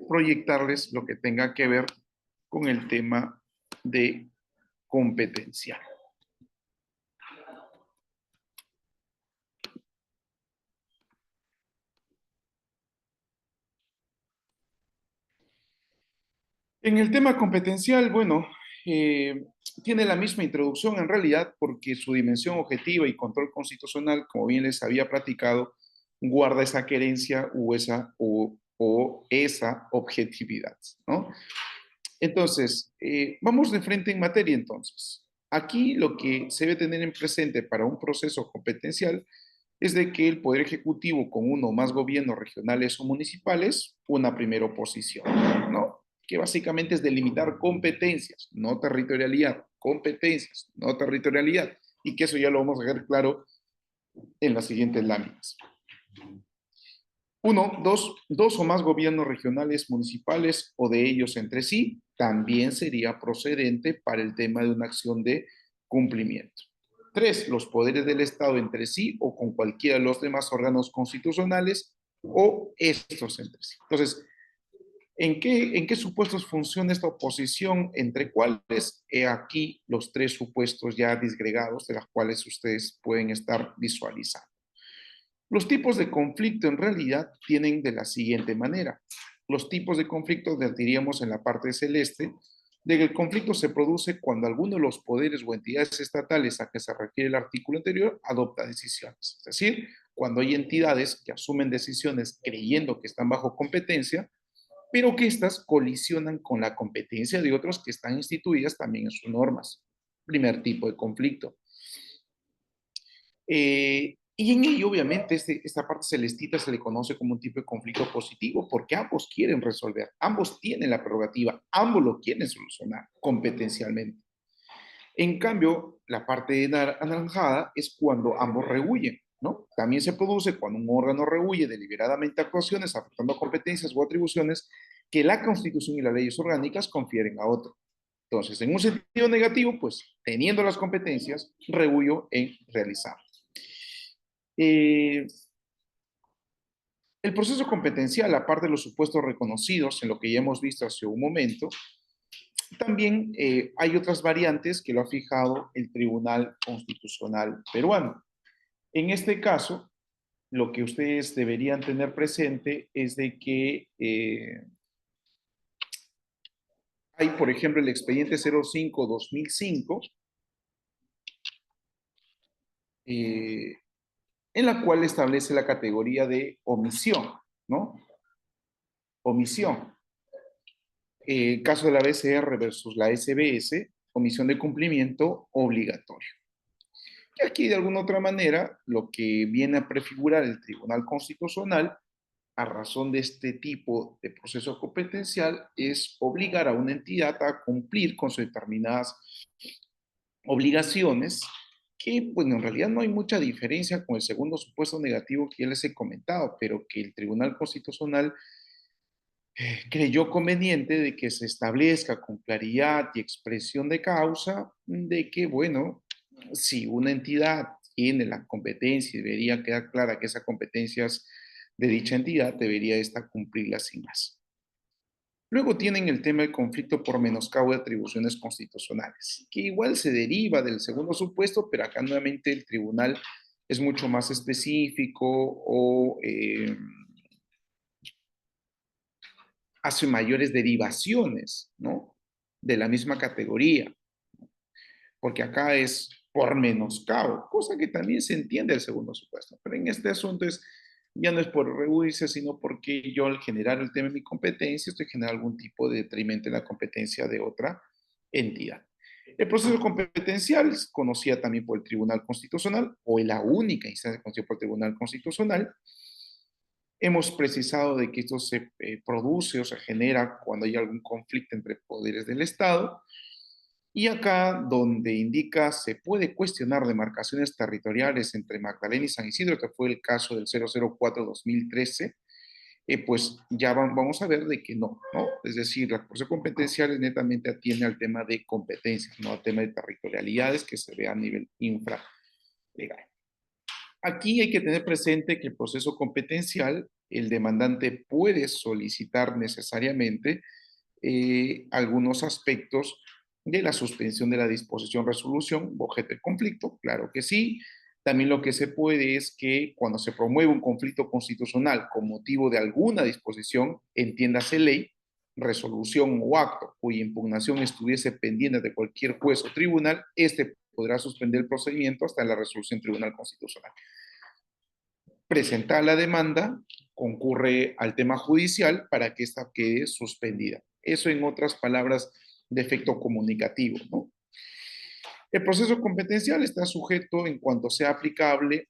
proyectarles lo que tenga que ver con el tema de competencia. En el tema competencial, bueno, tiene la misma introducción en realidad porque su dimensión objetiva y control constitucional, como bien les había platicado, guarda esa querencia o esa objetividad, ¿no? Entonces, vamos de frente en materia entonces. Aquí lo que se debe tener en presente para un proceso competencial es de que el Poder Ejecutivo con uno o más gobiernos regionales o municipales, una primera oposición, ¿no? Que básicamente es delimitar competencias, no territorialidad, competencias, no territorialidad, y que eso ya lo vamos a ver claro en las siguientes láminas. Uno, dos o más gobiernos regionales, municipales o de ellos entre sí, también sería procedente para el tema de una acción de cumplimiento. Tres, los poderes del Estado entre sí o con cualquiera de los demás órganos constitucionales o estos entre sí. Entonces, ¿en qué supuestos funciona esta oposición? ¿Entre cuáles? He aquí los tres supuestos ya disgregados de los cuales ustedes pueden estar visualizando. Los tipos de conflicto en realidad tienen de la siguiente manera. Los tipos de conflicto diríamos en la parte celeste, de que el conflicto se produce cuando alguno de los poderes o entidades estatales a que se refiere el artículo anterior adopta decisiones. Es decir, cuando hay entidades que asumen decisiones creyendo que están bajo competencia, pero que éstas colisionan con la competencia de otros que están instituidas también en sus normas. Primer tipo de conflicto. Y en ello, obviamente, esta parte celestita se le conoce como un tipo de conflicto positivo porque ambos quieren resolver, ambos tienen la prerrogativa, ambos lo quieren solucionar competencialmente. En cambio, la parte anaranjada es cuando ambos rehuyen, ¿no? También se produce cuando un órgano rehuye deliberadamente actuaciones afectando competencias o atribuciones que la Constitución y las leyes orgánicas confieren a otro. Entonces, en un sentido negativo, pues teniendo las competencias, rehuyo en realizar. Eh, el proceso competencial, aparte de los supuestos reconocidos en lo que ya hemos visto hace un momento, también hay otras variantes que lo ha fijado el Tribunal Constitucional peruano. En este caso, lo que ustedes deberían tener presente es de que hay, por ejemplo, el expediente 05-2005, eh, en la cual establece la categoría de omisión, ¿no? Omisión. Caso de la BCR versus la SBS, omisión de cumplimiento obligatorio. Y aquí, de alguna otra manera, lo que viene a prefigurar el Tribunal Constitucional, a razón de este tipo de proceso competencial, es obligar a una entidad a cumplir con sus determinadas obligaciones, que, bueno, en realidad no hay mucha diferencia con el segundo supuesto negativo que ya les he comentado, pero que el Tribunal Constitucional creyó conveniente de que se establezca con claridad y expresión de causa de que, bueno, si una entidad tiene la competencia y debería quedar clara que esa competencia es de dicha entidad, debería esta cumplirla sin más. Luego tienen el tema del conflicto por menoscabo de atribuciones constitucionales, que igual se deriva del segundo supuesto, pero acá nuevamente el tribunal es mucho más específico o hace mayores derivaciones, ¿no? De la misma categoría, porque acá es por menoscabo, cosa que también se entiende el segundo supuesto, pero en este asunto ya no es por rehuirse, sino porque yo al generar el tema de mi competencia estoy generando algún tipo de detrimento en la competencia de otra entidad. El proceso competencial es conocida también por el Tribunal Constitucional, o es la única instancia conocida por el Tribunal Constitucional. Hemos precisado de que esto se produce o se genera cuando hay algún conflicto entre poderes del Estado. Y acá donde indica se puede cuestionar demarcaciones territoriales entre Magdalena y San Isidro, que fue el caso del 004-2013, pues ya vamos a ver de que no, ¿no? Es decir, la proceso competencial netamente atiende al tema de competencias, no al tema de territorialidades que se ve a nivel infralegal. Aquí hay que tener presente que el proceso competencial, el demandante puede solicitar necesariamente algunos aspectos de la suspensión de la disposición resolución objeto del conflicto, claro que sí. También lo que se puede es que cuando se promueve un conflicto constitucional con motivo de alguna disposición, entiéndase ley, resolución o acto cuya impugnación estuviese pendiente de cualquier juez o tribunal, este podrá suspender el procedimiento hasta la resolución del Tribunal Constitucional. Presenta la demanda, concurre al tema judicial para que ésta quede suspendida. Eso, en otras palabras, de efecto comunicativo, ¿no? El proceso competencial está sujeto en cuanto sea aplicable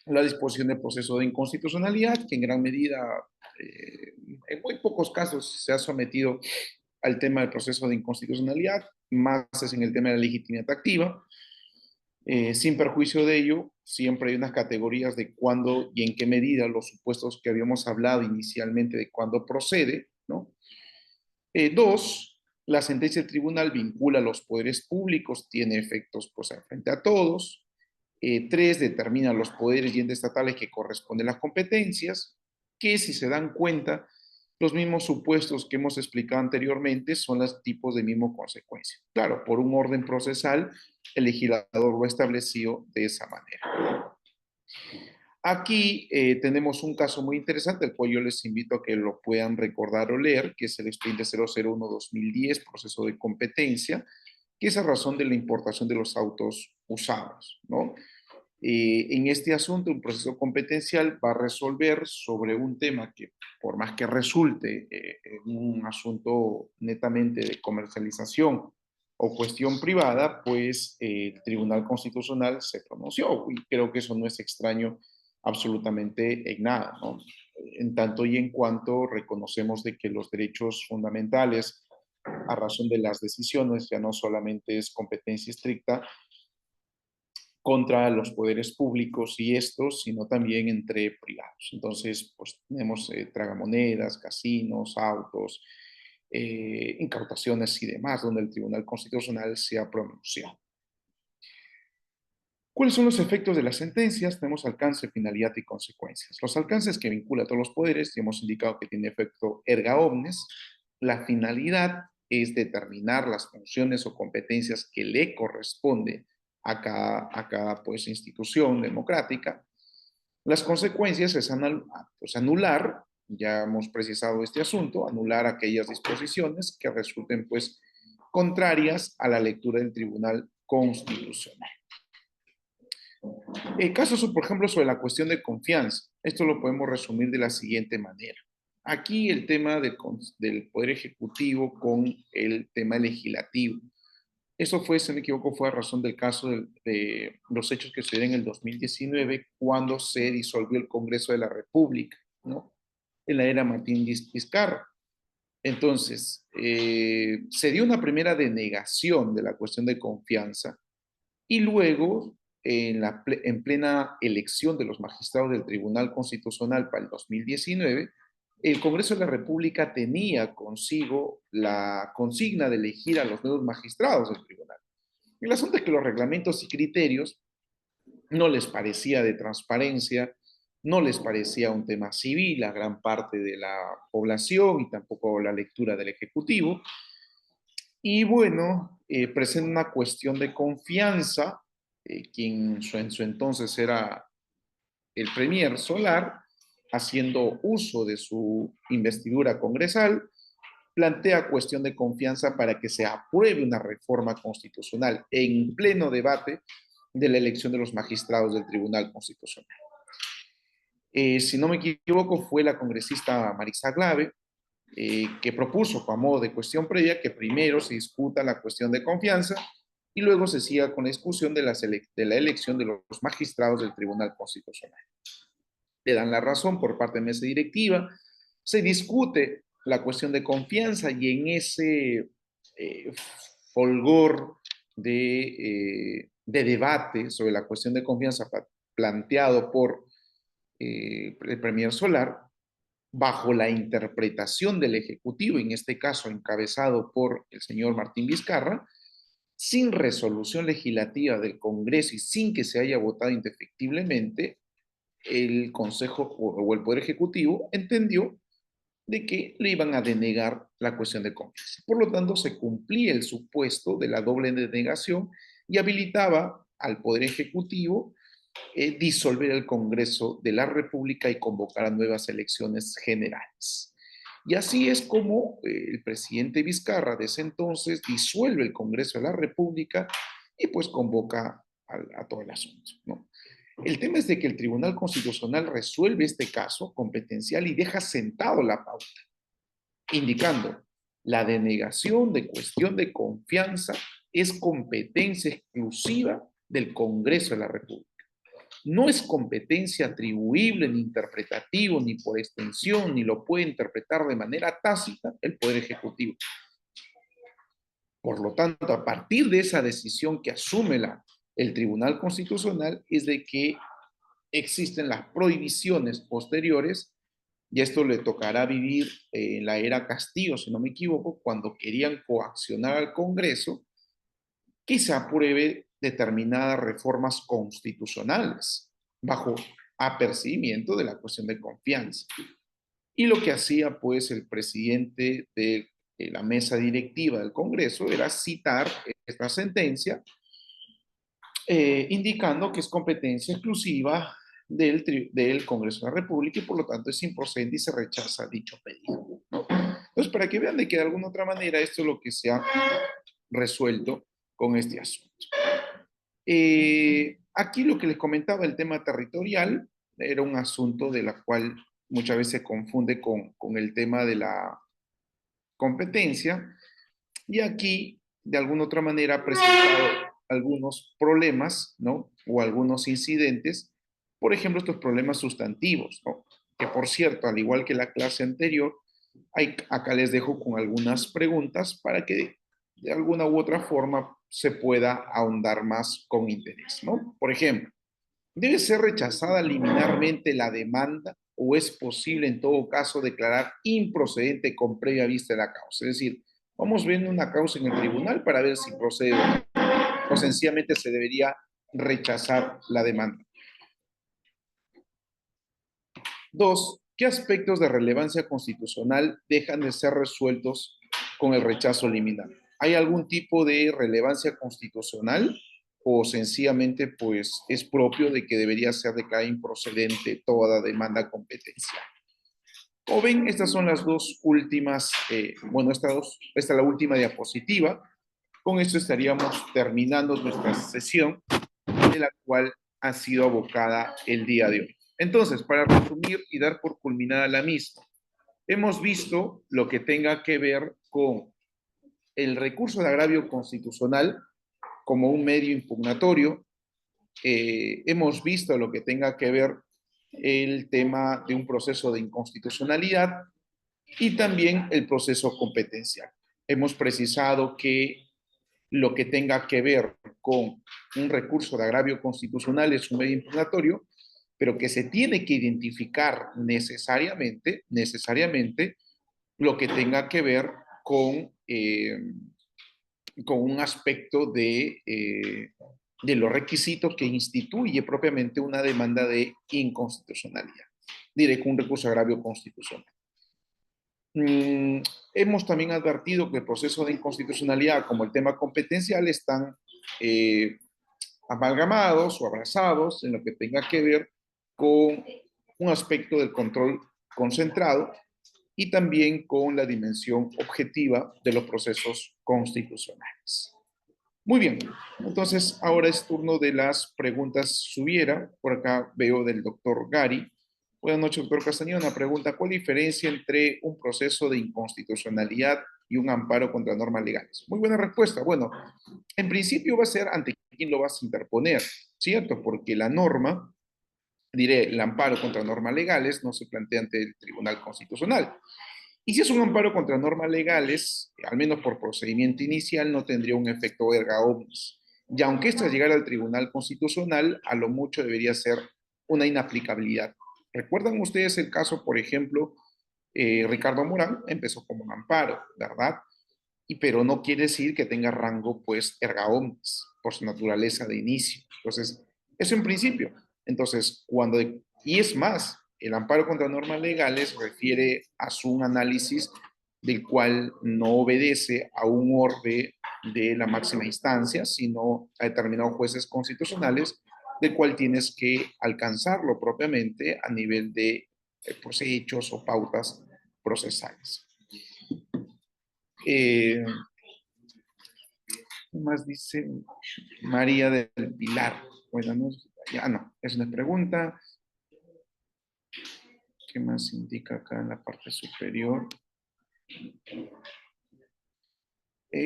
la disposición del proceso de inconstitucionalidad, que en gran medida, en muy pocos casos, se ha sometido al tema del proceso de inconstitucionalidad, más es en el tema de la legitimidad activa. Sin perjuicio de ello, siempre hay unas categorías de cuándo y en qué medida los supuestos que habíamos hablado inicialmente de cuándo procede, ¿no? Dos, la sentencia del tribunal vincula a los poderes públicos, tiene efectos pues frente a todos. Tres, determina los poderes y entes estatales que corresponden a las competencias, que si se dan cuenta, los mismos supuestos que hemos explicado anteriormente son los tipos de misma consecuencia. Claro, por un orden procesal, el legislador lo ha establecido de esa manera. Aquí tenemos un caso muy interesante, el cual yo les invito a que lo puedan recordar o leer, que es el expediente 001-2010, proceso de competencia, que es a razón de la importación de los autos usados, ¿no? En este asunto, un proceso competencial va a resolver sobre un tema que, por más que resulte un asunto netamente de comercialización o cuestión privada, pues el Tribunal Constitucional se pronunció, y creo que eso no es extraño absolutamente en nada, ¿no? En tanto y en cuanto reconocemos de que los derechos fundamentales, a razón de las decisiones, ya no solamente es competencia estricta contra los poderes públicos y estos, sino también entre privados. Entonces, pues tenemos tragamonedas, casinos, autos, incautaciones y demás, donde el Tribunal Constitucional se ha pronunciado. ¿Cuáles son los efectos de las sentencias? Tenemos alcance, finalidad y consecuencias. Los alcances que vincula a todos los poderes, ya hemos indicado que tiene efecto erga omnes. La finalidad es determinar las funciones o competencias que le corresponde a cada pues, institución democrática. Las consecuencias es pues, anular, ya hemos precisado este asunto, anular aquellas disposiciones que resulten pues contrarias a la lectura del Tribunal Constitucional. Casos, por ejemplo, sobre la cuestión de confianza. Esto lo podemos resumir de la siguiente manera. Aquí el tema del Poder Ejecutivo con el tema legislativo. Eso fue, si no me equivoco, fue a razón del caso de los hechos que sucedieron en el 2019, cuando se disolvió el Congreso de la República, ¿no? En la era Martín Vizcarra. Entonces, se dio una primera denegación de la cuestión de confianza y luego, en plena elección de los magistrados del Tribunal Constitucional para el 2019, el Congreso de la República tenía consigo la consigna de elegir a los nuevos magistrados del tribunal. El asunto es que los reglamentos y criterios no les parecía de transparencia, no les parecía un tema civil a gran parte de la población y tampoco la lectura del Ejecutivo. Y bueno, presenta una cuestión de confianza, quien en su entonces era el premier Solar, haciendo uso de su investidura congresal, plantea cuestión de confianza para que se apruebe una reforma constitucional en pleno debate de la elección de los magistrados del Tribunal Constitucional. Si no me equivoco, fue la congresista Marisa Glave, que propuso, a modo de cuestión previa, que primero se discuta la cuestión de confianza y luego se siga con la discusión de la elección de los magistrados del Tribunal Constitucional. Le dan la razón por parte de mesa directiva, se discute la cuestión de confianza y en ese folgor de debate sobre la cuestión de confianza planteado por el premier Solar, bajo la interpretación del Ejecutivo, en este caso encabezado por el señor Martín Vizcarra, sin resolución legislativa del Congreso y sin que se haya votado indefectiblemente, el Consejo o el Poder Ejecutivo entendió de que le iban a denegar la cuestión de confianza. Por lo tanto, se cumplía el supuesto de la doble denegación y habilitaba al Poder Ejecutivo disolver el Congreso de la República y convocar a nuevas elecciones generales. Y así es como el presidente Vizcarra de ese entonces disuelve el Congreso de la República y pues convoca a todo el asunto, ¿no? El tema es de que el Tribunal Constitucional resuelve este caso competencial y deja sentado la pauta, indicando la denegación de cuestión de confianza es competencia exclusiva del Congreso de la República. No es competencia atribuible, ni interpretativo, ni por extensión, ni lo puede interpretar de manera tácita el Poder Ejecutivo. Por lo tanto, a partir de esa decisión que asume el Tribunal Constitucional es de que existen las prohibiciones posteriores, y esto le tocará vivir en la era Castillo, si no me equivoco, cuando querían coaccionar al Congreso que se apruebe determinadas reformas constitucionales bajo apercibimiento de la cuestión de confianza. Y lo que hacía pues el presidente de la mesa directiva del Congreso era citar esta sentencia, indicando que es competencia exclusiva del Congreso de la República y por lo tanto es improcedente y se rechaza dicho pedido, ¿no? Entonces, para que vean de que de alguna otra manera esto es lo que se ha resuelto con este asunto. Aquí lo que les comentaba, el tema territorial, era un asunto de la cual muchas veces se confunde con el tema de la competencia, y aquí de alguna otra manera ha presentado algunos problemas, ¿no? O algunos incidentes, por ejemplo, estos problemas sustantivos, ¿no? Que por cierto, al igual que la clase anterior, acá les dejo con algunas preguntas para que de alguna u otra forma se pueda ahondar más con interés, ¿no? Por ejemplo, ¿debe ser rechazada liminarmente la demanda o es posible en todo caso declarar improcedente con previa vista de la causa? Es decir, vamos viendo una causa en el tribunal para ver si procede o sencillamente se debería rechazar la demanda. Dos, ¿qué aspectos de relevancia constitucional dejan de ser resueltos con el rechazo liminar? ¿Hay algún tipo de relevancia constitucional o sencillamente pues es propio de que debería ser declarada improcedente toda demanda competencial? Como ven, estas son las dos últimas, esta es la última diapositiva. Con esto estaríamos terminando nuestra sesión, de la cual ha sido abocada el día de hoy. Entonces, para resumir y dar por culminada la misma, hemos visto lo que tenga que ver con el recurso de agravio constitucional como un medio impugnatorio. Hemos visto lo que tenga que ver el tema de un proceso de inconstitucionalidad y también el proceso competencial. Hemos precisado que lo que tenga que ver con un recurso de agravio constitucional es un medio impugnatorio, pero que se tiene que identificar necesariamente lo que tenga que ver con un aspecto de los requisitos que instituye propiamente una demanda de inconstitucionalidad, diré con un recurso de agravio constitucional. Hemos también advertido que el proceso de inconstitucionalidad como el tema competencial están amalgamados o abrazados en lo que tenga que ver con un aspecto del control concentrado y también con la dimensión objetiva de los procesos constitucionales. Muy bien, entonces ahora es turno de las preguntas subiera. Por acá veo del doctor Gary. Buenas noches, doctor Castañeda. Una pregunta, ¿cuál es la diferencia entre un proceso de inconstitucionalidad y un amparo contra normas legales? Muy buena respuesta. Bueno, en principio va a ser ante quién lo vas a interponer, ¿cierto? Porque la norma, diré, el amparo contra normas legales no se plantea ante el Tribunal Constitucional. Y si es un amparo contra normas legales, al menos por procedimiento inicial, no tendría un efecto erga omnes. Y aunque ésta llegara al Tribunal Constitucional, a lo mucho debería ser una inaplicabilidad. ¿Recuerdan ustedes el caso, por ejemplo, Ricardo Morán empezó como un amparo, ¿verdad? Pero no quiere decir que tenga rango, pues, erga omnes, por su naturaleza de inicio. Entonces, eso en principio. Entonces, y es más, el amparo contra normas legales refiere a su análisis del cual no obedece a un orde de la máxima instancia, sino a determinados jueces constitucionales, del cual tienes que alcanzarlo propiamente a nivel de hechos o pautas procesales. ¿Qué más dice María del Pilar? Bueno, ya no, es una pregunta. ¿Qué más indica acá en la parte superior?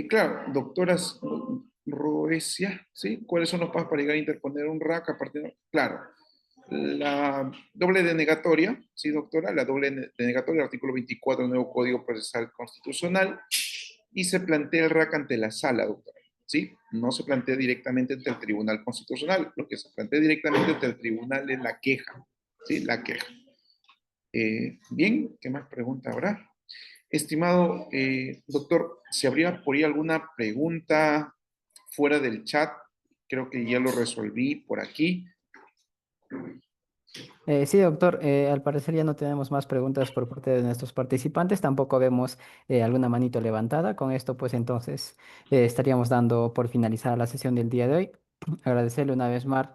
Claro, doctoras Roesia, ¿sí? ¿Cuáles son los pasos para llegar a interponer un RAC a partir de... Claro, la doble denegatoria, ¿sí, doctora? La doble denegatoria, artículo 24 del nuevo Código Procesal Constitucional, y se plantea el RAC ante la sala, doctora, ¿sí? No se plantea directamente ante el Tribunal Constitucional, lo que se plantea directamente ante el Tribunal es la queja, ¿sí? La queja. Bien, ¿qué más pregunta habrá? Estimado doctor, si habría por ahí alguna pregunta fuera del chat, creo que ya lo resolví por aquí. Sí, doctor, al parecer ya no tenemos más preguntas por parte de nuestros participantes, tampoco vemos alguna manito levantada. Con esto, pues entonces estaríamos dando por finalizada la sesión del día de hoy. Agradecerle una vez más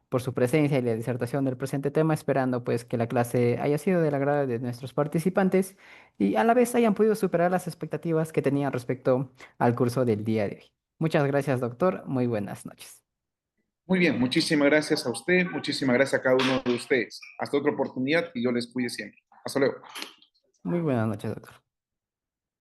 por su presencia y la disertación del presente tema, esperando pues que la clase haya sido del agrado de nuestros participantes y a la vez hayan podido superar las expectativas que tenían respecto al curso del día de hoy. Muchas gracias, doctor. Muy buenas noches. Muy bien, muchísimas gracias a usted, muchísimas gracias a cada uno de ustedes. Hasta otra oportunidad y yo les cuide siempre. Hasta luego. Muy buenas noches, doctor.